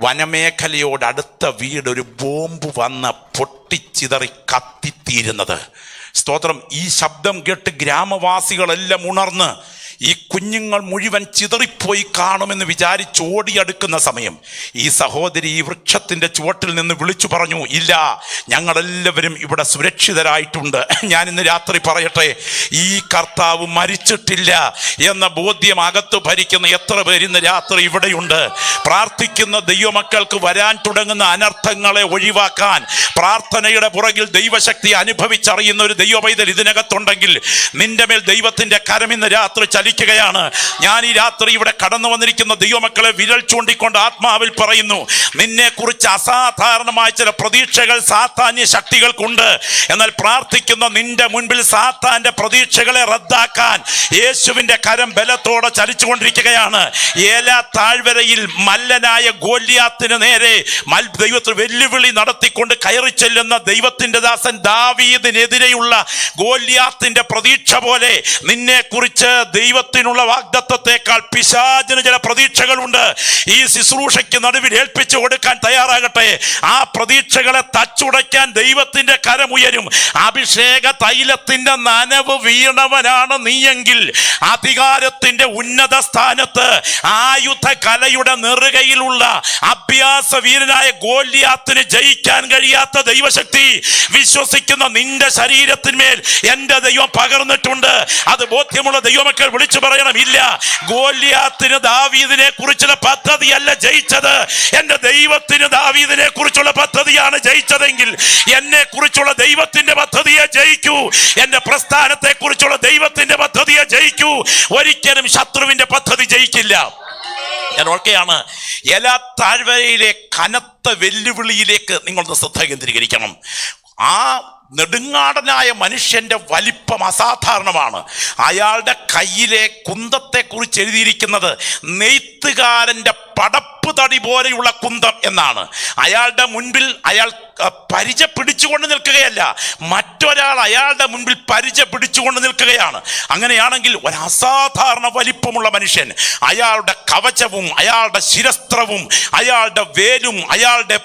വനമേഖലയോടടുത്ത വീട് ഒരു ബോംബ് വന്ന് പൊട്ടിച്ചിതറി കത്തിത്തീരുന്നത്. സ്തോത്രം. ഈ ശബ്ദം കേട്ട് ഗ്രാമവാസികളെല്ലാം ഉണർന്ന് ഈ കുഞ്ഞുങ്ങൾ മുഴുവൻ ചിതറിപ്പോയി കാണുമെന്ന് വിചാരിച്ച് ഓടിയെടുക്കുന്ന സമയം ഈ സഹോദരി ഈ വൃക്ഷത്തിൻ്റെ ചുവട്ടിൽ നിന്ന് വിളിച്ചു പറഞ്ഞു, ഇല്ല, ഞങ്ങളെല്ലാവരും ഇവിടെ സുരക്ഷിതരായിട്ടുണ്ട്. ഞാൻ ഇന്ന് രാത്രി പറയട്ടെ, ഈ കർത്താവ് മരിച്ചിട്ടില്ല എന്ന ബോധ്യം അകത്ത് ഭരിക്കുന്ന എത്ര പേര് ഇന്ന് രാത്രി ഇവിടെയുണ്ട്? പ്രാർത്ഥിക്കുന്ന ദൈവമക്കൾക്ക് വരാൻ തുടങ്ങുന്ന അനർത്ഥങ്ങളെ ഒഴിവാക്കാൻ പ്രാർത്ഥനയുടെ പുറകിൽ ദൈവശക്തി അനുഭവിച്ചറിയുന്ന ഒരു ദൈവ പൈതൽ ഇതിനകത്തുണ്ടെങ്കിൽ നിന്റെ മേൽ ദൈവത്തിൻ്റെ കരം ഇന്ന് രാത്രി ചലിക്കുകയാണ്. ഞാൻ ഈ രാത്രി ഇവിടെ കടന്നു വന്നിരിക്കുന്ന ദൈവമക്കളെ വിരൽ ചൂണ്ടിക്കൊണ്ട് ആത്മാവിൽ പറയുന്നു, നിന്നെ കുറിച്ച് അസാധാരണമായ ചില പ്രതീക്ഷകൾ സാത്താന്യ ശക്തികൾക്കുണ്ട്. എന്നാൽ പ്രാർത്ഥിക്കുന്ന നിന്റെ മുൻപിൽ സാത്താന്റെ പ്രതീക്ഷകളെ റദ്ദാക്കാൻ യേശുവിന്റെ കരം ബലത്തോടെ ചലിച്ചുകൊണ്ടിരിക്കുകയാണ്. ഏലാ താഴ്വരയിൽ മല്ലനായ ഗോല്യാത്തിന് നേരെ ദൈവത്തിന് വെല്ലുവിളി നടത്തിക്കൊണ്ട് കയറി ചെല്ലുന്ന ദൈവത്തിന്റെ ദാസൻ ദാവീദിനെതിരെയുള്ള ഗോല്യാത്തിന്റെ പ്രതീക്ഷ പോലെ നിന്നെ കുറിച്ച് ദൈവത്തിനുള്ള വാഗ്ദത്തത്തെക്കാൾ പിശാചിന് ചില പ്രതീക്ഷകളുണ്ട്. ഈ ശുശ്രൂഷയ്ക്ക് നടുവിൽ ഏൽപ്പിച്ചു കൊടുക്കാൻ തയ്യാറാകട്ടെ. ആ പ്രതീക്ഷകളെ തച്ചുടയ്ക്കാൻ ദൈവത്തിന്റെ കരമുയരും. അഭിഷേക തൈലത്തിന്റെ നനവ് വീണവനാണ് നീയെങ്കിൽ അധികാരത്തിന്റെ ഉന്നത സ്ഥാനത്ത് ആയുധ കലയുടെ നെറുകയിലുള്ള അഭ്യാസ വീരനായ ഗോല്യാത്തിന് ജയിക്കാൻ കഴിയാത്ത ദൈവശക്തി വിശ്വസിക്കുന്ന നിന്റെ ശരീരത്തിന്മേൽ എന്റെ ദൈവം പകർന്നിട്ടുണ്ട്. അത് ബോധ്യമുള്ള ദൈവമക്കൾ വിളിച്ചു പറയണം, ഇല്ല, ഗോല്യാത്തിന് ദാവീദിനെ കുറിച്ചുള്ള പദ്ധതിയല്ല ജയിച്ചത്, എന്റെ ദൈവത്തിന് ദാവീദിനെ കുറിച്ചുള്ള പദ്ധതിയാണ് ജയിച്ചതെങ്കിൽ എന്നെ കുറിച്ചുള്ള ദൈവത്തിന്റെ പദ്ധതിയെ ജയിക്കൂ. എന്റെ പ്രസ്ഥാനത്തെ കുറിച്ചുള്ള ദൈവത്തിന്റെ പദ്ധതിയെ ജയിക്കൂ. ഒരിക്കലും ശത്രുവിന്റെ പദ്ധതി ജയിക്കില്ല. ഞാൻ ഓർക്കുകയാണ്, എല്ലാ താഴ്വരയിലെ കനത്ത വെല്ലുവിളിയിലേക്ക് നിങ്ങളൊന്ന് ശ്രദ്ധ കേന്ദ്രീകരിക്കണം. ആ നെടുങ്ങാടനായ മനുഷ്യന്റെ വലിപ്പം അസാധാരണമാണ്. അയാളുടെ കയ്യിലെ കുന്തത്തെ കുറിച്ച് എഴുതിയിരിക്കുന്നത് നെയ്ത്തുകാരന്റെ പടപ്പ് തടി പോലെയുള്ള കുന്തം എന്നാണ്. അയാളുടെ മുൻപിൽ അയാൾ പരിച പിടിച്ചുകൊണ്ട് നിൽക്കുകയല്ല, മറ്റൊരാൾ അയാളുടെ മുൻപിൽ പരിച പിടിച്ചുകൊണ്ട് നിൽക്കുകയാണ്. അങ്ങനെയാണെങ്കിൽ ഒരു അസാധാരണ വലിപ്പമുള്ള മനുഷ്യൻ, അയാളുടെ കവചവും അയാളുടെ ശിരസ്ത്രവും അയാളുടെ വേലും അയാളുടെ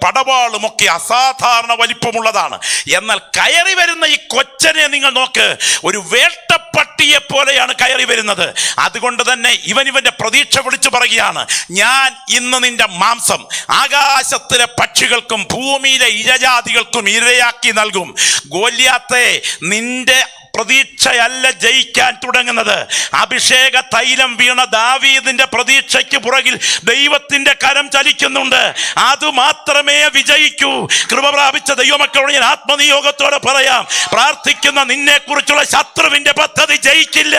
പടവാളും ഒക്കെ അസാധാരണ വലിപ്പമുള്ളതാണ്. എന്നാൽ കയറി വരുന്ന ഈ കൊച്ചനെ നിങ്ങൾ നോക്ക്, ഒരു വേട്ടപ്പട്ടിയെ പോലെയാണ് കയറി വരുന്നത്. അതുകൊണ്ട് തന്നെ ഇവന്റെ പ്രതീക്ഷ വിളിച്ചു പറയുകയാണ്, ഞാൻ ഇന്ന് നിന്റെ മാംസം ആകാശത്തിലെ പക്ഷികൾക്കും ഭൂമിയിലെ ഇഴജാതികൾക്കും ഇരയാക്കി നൽകും. ഗോല്യാത്തെ, നിന്റെ പ്രതീക്ഷയല്ല ജയിക്കാൻ തുടങ്ങുന്നത്. അഭിഷേക തൈലം വീണ ദാവീദിന്റെ പ്രതീക്ഷയ്ക്ക് പുറകിൽ ദൈവത്തിന്റെ കരം ചലിക്കുന്നുണ്ട്. അതുമാത്രമേ വിജയിക്കൂ. കൃപ പ്രാപിച്ച ദൈവമക്കളോട് ഞാൻ ആത്മനിയോഗത്തോടെ പറയാം, പ്രാർത്ഥിക്കുന്ന നിന്നെ കുറിച്ചുള്ള ശത്രുവിന്റെ പദ്ധതി ജയിക്കില്ല.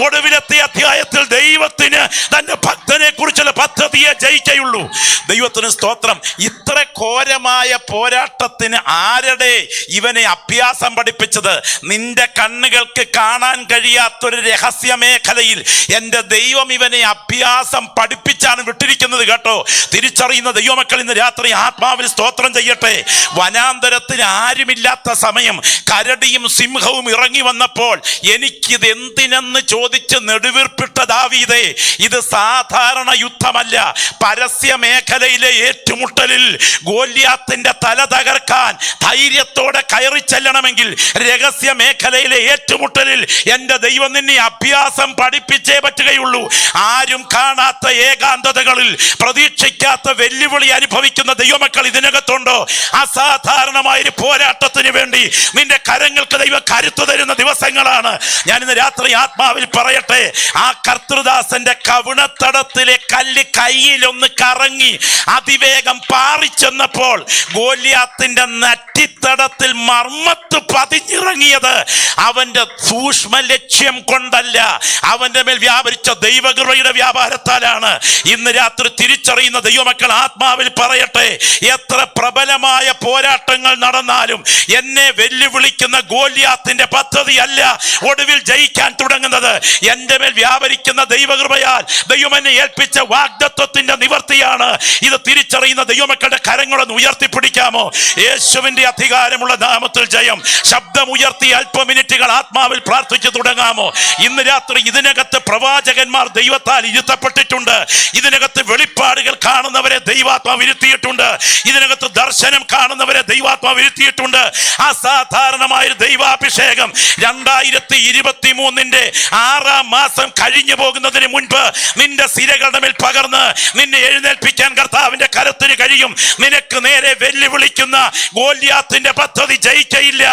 ഒടുവിലത്തെ അധ്യായത്തിൽ ദൈവത്തിന് തന്റെ ഭക്തനെ കുറിച്ചുള്ള പദ്ധതിയെ ജയിക്കുകയുള്ളൂ. ദൈവത്തിന് സ്തോത്രം. ഇത്ര ഘോരമായ പോരാട്ടത്തിന് ആരുടെ ഇവനെ അഭ്യാസം പഠിപ്പിച്ചത്? നിന്റെ കണ്ണുകൾക്ക് കാണാൻ കഴിയാത്തൊരു രഹസ്യ മേഖലയിൽ എൻ്റെ ദൈവം ഇവനെ അഭ്യാസം പഠിപ്പിച്ചാണ് വിട്ടിരിക്കുന്നത് കേട്ടോ. തിരിച്ചറിയുന്ന ദൈവമക്കൾ ഇന്ന് രാത്രി ആത്മാവിൽ സ്തോത്രം ചെയ്യട്ടെ. വനാന്തരത്തിൽ ആരുമില്ലാത്ത സമയം കരടിയും സിംഹവും ഇറങ്ങി വന്നപ്പോൾ എനിക്കിത് എന്തിനെന്ന് ചോദിച്ച് നെടുവീർപ്പിട്ട ദാവീദേ, ഇത് സാധാരണ യുദ്ധമല്ല. പരസ്യ മേഖലയിലെ ഏറ്റുമുട്ടലിൽ ഗോല്യാത്തിന്റെ തല തകർക്കാൻ ധൈര്യത്തോടെ കയറി ചെല്ലണമെങ്കിൽ രഹസ്യ മേഖലയിലെ ഏറ്റുമുട്ടലിൽ എന്റെ ദൈവം നിന്നെ അഭ്യാസം പഠിപ്പിച്ചേ പറ്റുകയുള്ളൂ. ആരും കാണാത്ത ഏകാന്തതകളിൽ പ്രതീക്ഷിക്കാത്ത വെല്ലുവിളി അനുഭവിക്കുന്ന ദൈവമക്കൾ ഇതിനകത്തുണ്ടോ? അസാധാരണമായൊരു പോരാട്ടത്തിന് വേണ്ടി നിന്റെ കരങ്ങൾക്ക് ദൈവം കരുത്തു തരുന്ന ദിവസങ്ങളാണ്. ഞാൻ ഇന്ന് രാത്രി ആത്മാവിൽ പറയട്ടെ, ആ കർത്തൃദാസന്റെ കവിണത്തടത്തിലെ കല്ല് കയ്യിലൊന്ന് കറങ്ങി അതിവേഗം പാറിച്ചെന്നപ്പോൾ ഗോല്യാത്തിന്റെ നെറ്റിത്തടത്തിൽ മർമ്മത്ത് പതിഞ്ഞിറങ്ങിയത് അവന്റെ സൂക്ഷ്മ ലക്ഷ്യം കൊണ്ടല്ല, അവന്റെ മേൽ വ്യാപരിച്ച ദൈവകൃപയുടെ വ്യാപാരത്താലാണ്. ഇന്ന് രാത്രി തിരിച്ചറിയുന്ന ദൈവമക്കൾ ആത്മാവിൽ പറയട്ടെ, എത്ര പ്രബലമായ പോരാട്ടങ്ങൾ നടന്നാലും എന്നെ വെല്ലുവിളിക്കുന്ന ഗോല്യാത്തിന്റെ പദ്ധതി അല്ല ഒടുവിൽ ജയിക്കാൻ തുടങ്ങുന്നത്. എന്റെ മേൽ വ്യാപരിക്കുന്ന ദൈവകൃപയാൽ ദൈവം എന്നെ ഏൽപ്പിച്ച വാഗ്ദത്വത്തിന്റെ നിവർത്തിയാണ്. ഇത് തിരിച്ചറിയുന്ന ദൈവമക്കളുടെ കരങ്ങളൊന്ന് ഉയർത്തിപ്പിടിക്കാമോ? യേശുവിന്റെ അധികാരമുള്ള നാമത്തിൽ ജയം. ശബ്ദമുയർത്തി അല്പമിനിറ്റുകൾ ആത്മാവിൽ പ്രാർത്ഥിച്ചു തുടങ്ങാമോ? ഇന്ന് രാത്രി ഇതിനകത്ത് പ്രവാചകന്മാർ ദൈവത്താൽ ഇരുത്തപ്പെട്ടിട്ടുണ്ട്. ഇതിനകത്ത് വെളിപ്പാടുകൾ കാണുന്നവരെ ദൈവാത്മാവ് ഇരുത്തിയിട്ടുണ്ട്. ഇതിനകത്ത് ദർശനം കാണുന്നവരെ ദൈവാത്മാവ് ഇരുത്തിയിട്ടുണ്ട്. അസാധാരണമായ ദൈവാഭിഷേകം 2023 6-ാം മാസം കഴിഞ്ഞു പോകുന്നതിന് മുൻപ് നിന്റെ സിരകളുടെ മേൽ പകർന്ന് നിന്നെ എഴുന്നേൽപ്പിക്കാൻ കർത്താവിന്റെ കരത്തിന് കഴിയും. നിനക്ക് നേരെ വെല്ലുവിളിക്കുന്ന ഗോല്യാത്തിന്റെ പദ്ധതി ജയിക്കയില്ല.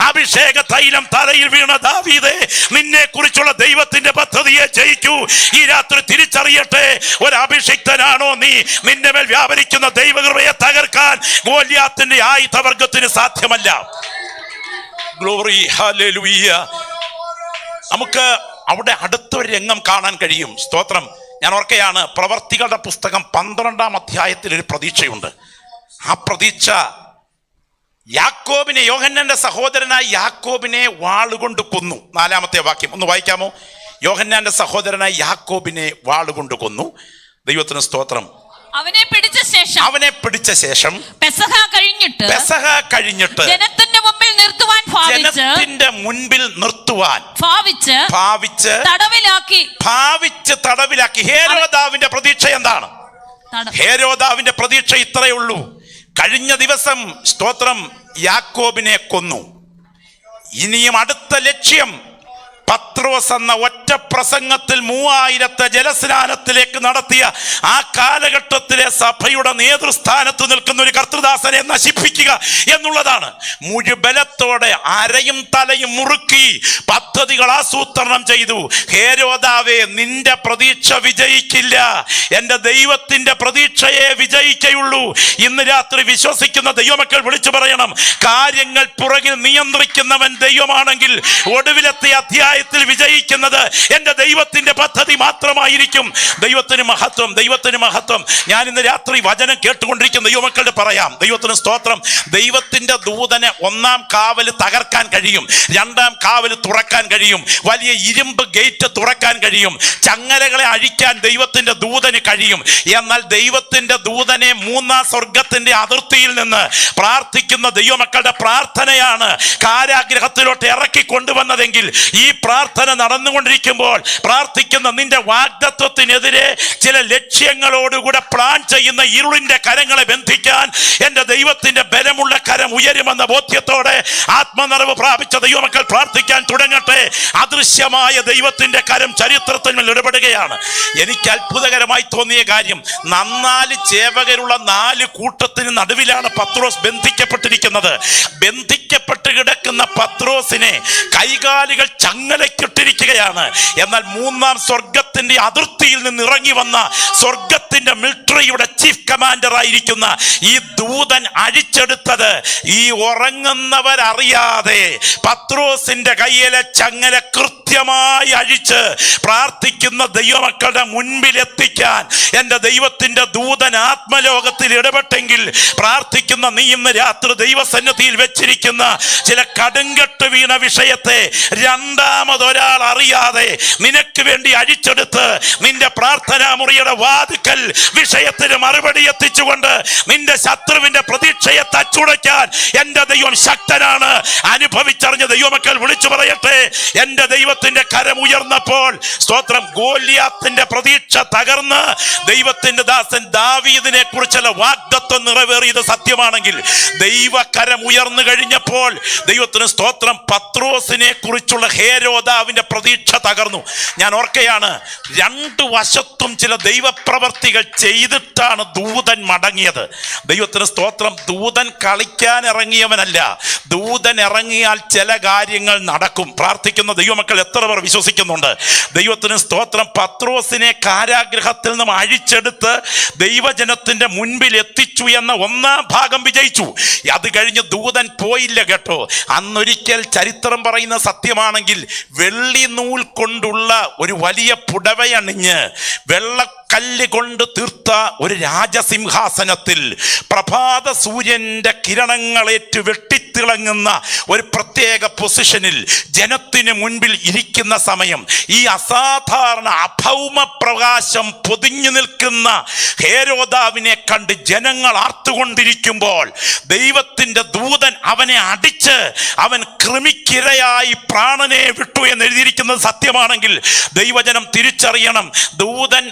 അഭിഷേക തൈലം തലയിൽ വീണ ദാവീദേ, നിന്നെ കുറിച്ചുള്ള ദൈവത്തിന്റെ പദ്ധതിയെ ജയിക്കൂ. ഈ രാത്രി തിരിച്ചറിയട്ടെ, ഒരു അഭിഷിക്തനാണോ നീ? നിന്റെ മേൽ വ്യാപരിക്കുന്ന ദൈവകൃപയെ തകർക്കാൻ ഗോല്യാത്തിന്റെ ആയുധവർഗത്തിന് സാധ്യമല്ല. Glory, hallelujah. നമുക്ക് അവിടെ അടുത്തൊരു രംഗം കാണാൻ കഴിയും. സ്തോത്രം. ഞാൻ ഓർക്കുകയാണ്, പ്രവർത്തികളുടെ പുസ്തകം 12-ാം അധ്യായത്തിൽ ഒരു പ്രതീക്ഷയുണ്ട്. ആ പ്രതീക്ഷ യാക്കോബിനെ, യോഹന്നാന്റെ സഹോദരനായ യാക്കോബിനെ വാളുകൊണ്ട് കൊന്നു. 4-ാമത്തെ വാക്യം ഒന്ന് വായിക്കാമോ? യോഹന്നാന്റെ സഹോദരനായ യാക്കോബിനെ വാളുകൊണ്ട് കൊന്നു. ദൈവത്തിന് സ്തോത്രം. അവനെ പിടിച്ച ശേഷം പെസഹ കഴിഞ്ഞിട്ട് ജനത്തിന്റെ മുമ്പിൽ നിർത്തുവാൻ ഭാവിച്ച് തടവിലാക്കി. ഹേരോദാവിന്റെ പ്രതീക്ഷ എന്താണ്? ഹേരോദാവിന്റെ പ്രതീക്ഷ ഇത്രയേ ഉള്ളൂ. കഴിഞ്ഞ ദിവസം സ്തോത്രം യാക്കോബിനെ കൊന്നു. ഇനിയും അടുത്ത ലക്ഷ്യം പത്രോസ് എന്ന ഒറ്റ പ്രസംഗത്തിൽ 3000 ജലസ്നാനത്തിലേക്ക് നടത്തിയ ആ കാലഘട്ടത്തിലെ സഭയുടെ നേതൃസ്ഥാനത്ത് നിൽക്കുന്ന ഒരു കർത്തൃദാസനെ നശിപ്പിക്കുക എന്നുള്ളതാണ്. മുഴുബലത്തോടെ അരയും തലയും മുറുക്കി പദ്ധതികൾ ആസൂത്രണം ചെയ്തു. ഹേരോദാവേ, നിന്റെ പ്രതീക്ഷ വിജയിക്കില്ല, എൻ്റെ ദൈവത്തിന്റെ പ്രതീക്ഷയെ വിജയിക്കുകയുള്ളൂ. ഇന്ന് രാത്രി വിശ്വസിക്കുന്ന ദൈവമക്കൾ വിളിച്ചു പറയണം, കാര്യങ്ങൾ പുറകിൽ നിയന്ത്രിക്കുന്നവൻ ദൈവമാണെങ്കിൽ ഒടുവിലത്തെ അധ്യായം വിജയിക്കുന്നത് എന്റെ ദൈവത്തിന്റെ പദ്ധതി മാത്രമായിരിക്കും. ദൈവത്തിന് മഹത്വം, ദൈവത്തിന് മഹത്വം. ഞാൻ ഇന്ന് രാത്രി വചനം കേട്ടുകൊണ്ടിരിക്കുന്ന ദൈവമക്കളുടെ പറയാം, ദൈവത്തിന് സ്തോത്രം. ദൈവത്തിന്റെ ദൂതനെ 1-ാം കാവല് തകർക്കാൻ കഴിയും, 2-ാം കാവല് തുറക്കാൻ കഴിയും, വലിയ ഇരുമ്പ് ഗേറ്റ് തുറക്കാൻ കഴിയും, ചങ്ങലകളെ അഴിക്കാൻ ദൈവത്തിന്റെ ദൂതന് കഴിയും. എന്നാൽ ദൈവത്തിന്റെ ദൂതനെ 3-ാം സ്വർഗത്തിന്റെ അതിർത്തിയിൽ നിന്ന് പ്രാർത്ഥിക്കുന്ന ദൈവമക്കളുടെ പ്രാർത്ഥനയാണ് കാരാഗ്രഹത്തിലോട്ട് ഇറക്കി കൊണ്ടുവന്നതെങ്കിൽ, ഈ പ്രാർത്ഥന നടന്നുകൊണ്ടിരിക്കുമ്പോൾ പ്രാർത്ഥിക്കുന്ന നിന്റെ വാഗ്ദത്വത്തിനെതിരെ ചില ലക്ഷ്യങ്ങളോടുകൂടെ പ്ലാൻ ചെയ്യുന്ന ഇരുളിന്റെ കരങ്ങളെ ബന്ധിക്കാൻ എന്റെ ദൈവത്തിന്റെ ബലമുള്ള കരം ഉയരുമെന്ന ബോധ്യത്തോടെ ആത്മനിറവ് പ്രാപിച്ച ദൈവമക്കൾ പ്രാർത്ഥിക്കാൻ തുടങ്ങട്ടെ. അദൃശ്യമായ ദൈവത്തിന്റെ കരം ചരിത്രത്തിൽ ഇടപെടുകയാണ്. എനിക്ക് അത്ഭുതകരമായി തോന്നിയ കാര്യം, 4 ചേവകരുള്ള 4 കൂട്ടത്തിന് നടുവിലാണ് പത്രോസ് ബന്ധിക്കപ്പെട്ടിരിക്കുന്നത്. ബന്ധിക്കപ്പെട്ട് കിടക്കുന്ന പത്രോസിനെ കൈകാലുകൾ ചങ്ങലക്കിട്ടിരിക്കുകയാണ്. എന്നാൽ 3-ാം സ്വർഗത്തിന്റെ അതിർത്തിയിൽ നിന്ന് ഇറങ്ങി വന്ന സ്വർഗത്തിന്റെ മിലിറ്ററിയുടെ ചീഫ് കമാൻഡർ ആയിരിക്കുന്ന ഈ ദൂതൻ അഴിച്ചെടുത്തത് ഈ ഉറങ്ങുന്നവരറിയാതെ പത്രോസിന്റെ കയ്യിലെ ചങ്ങല കൃത്യമായി അഴിച്ച് പ്രാർത്ഥിക്കുന്ന ദൈവമക്കളുടെ മുൻപിൽ എത്തിക്കാൻ എന്റെ ദൈവത്തിന്റെ ദൂതൻ ആത്മലോകത്തിൽ ഇടപെട്ടെങ്കിൽ, പ്രാർത്ഥിക്കുന്ന നീ ഇന്ന് രാത്രി ദൈവസന്നിധിയിൽ വെച്ചിരിക്കുന്ന ചില കടുങ്കെട്ട് വീണ വിഷയത്തെ രണ്ടാമതൊരാൾ അറിയാതെ നിനക്ക് വേണ്ടി അഴിച്ചെടുത്ത് നിന്റെ പ്രാർത്ഥനാ മുറിയുടെ വാതിക്കൽ വിഷയത്തിന് മറുപടി എത്തിച്ചുകൊണ്ട് നിന്റെ ശത്രുവിന്റെ പ്രതീക്ഷയെ തച്ചുടയ്ക്കാൻ എന്റെ ദൈവം ശക്തനാണ്. അനുഭവിച്ചറിഞ്ഞ ദൈവമക്കൾ വിളിച്ചു പറയട്ടെ, എന്റെ ദൈവത്തിന്റെ കരം ഉയർന്നപ്പോൾ സ്തോത്രം, ഗോലിയാത്തിന്റെ പ്രതീക്ഷ തകർന്ന് ദൈവത്തിന്റെ ദാസൻ ദാവീദിനെ കുറിച്ചുള്ള വാഗ്ദത്വം നിറവേറിയത് സത്യമാണെങ്കിൽ, ദൈവകരം ഉയർന്നു കഴിഞ്ഞപ്പോൾ ദൈവത്തിന് സ്തോത്രം, പത്രോസിനെ കുറിച്ചുള്ള ഹേരോദാവിന്റെ പ്രതീക്ഷ തകർന്നു. ഞാൻ ഓർക്കുകയാണ്, 2 വശത്തും ചില ദൈവപ്രവർത്തികൾ ചെയ്തിട്ടാണ് ദൂതൻ മടങ്ങിയത്. ദൈവത്തിന് സ്തോത്രം. ദൂതൻ കളിക്കാൻ ഇറങ്ങിയവനല്ല. ദൂതൻ ഇറങ്ങിയാൽ ചില കാര്യങ്ങൾ നടക്കും. പ്രാർത്ഥിക്കുന്ന ദൈവമക്കൾ എത്ര പേർ വിശ്വസിക്കുന്നുണ്ട്? ദൈവത്തിന് സ്തോത്രം. പത്രോസിനെ കാരാഗ്രഹത്തിൽ നിന്നും അഴിച്ചെടുത്ത് ദൈവജനത്തിന്റെ മുൻപിൽ എത്തിച്ചു എന്ന 1-ാം ഭാഗം വിജയിച്ചു. അത് കഴിഞ്ഞ് ദൂതൻ പോയില്ല കേട്ടോ. അന്നൊരിക്കൽ ചരിത്രം പറയുന്ന സത്യമാണെങ്കിൽ, വെള്ളി നൂൽ കൊണ്ടുള്ള ഒരു വലിയ പുടവയണിഞ്ഞ് വെള്ളക്കല്ല് കൊണ്ട് തീർത്ത ഒരു രാജസിംഹാസനത്തിൽ പ്രഭാത സൂര്യന്റെ കിരണങ്ങളേറ്റ് വെട്ടിത്തിളങ്ങുന്ന ഒരു പ്രത്യേക പൊസിഷനിൽ ജനത്തിന് മുൻപിൽ ഇരിക്കുന്ന സമയം, ഈ അസാധാരണ അഭൗമ പ്രകാശം പൊതിഞ്ഞു നിൽക്കുന്ന ഹേരോദാവിനെ കണ്ട് ജനങ്ങൾ ആർത്തുകൊണ്ടിരിക്കുമ്പോൾ ദൈവത്തിന്റെ ദൂതൻ അവനെ അടിച്ച് അവൻ കൃമിക്കിരയായി പ്രാണനെ വിട്ടു എന്ന് എഴുതിയിരിക്കുന്നത് സത്യമാണെങ്കിൽ, ദൈവജനം തിരിച്ചറിയണം, ദൂതൻ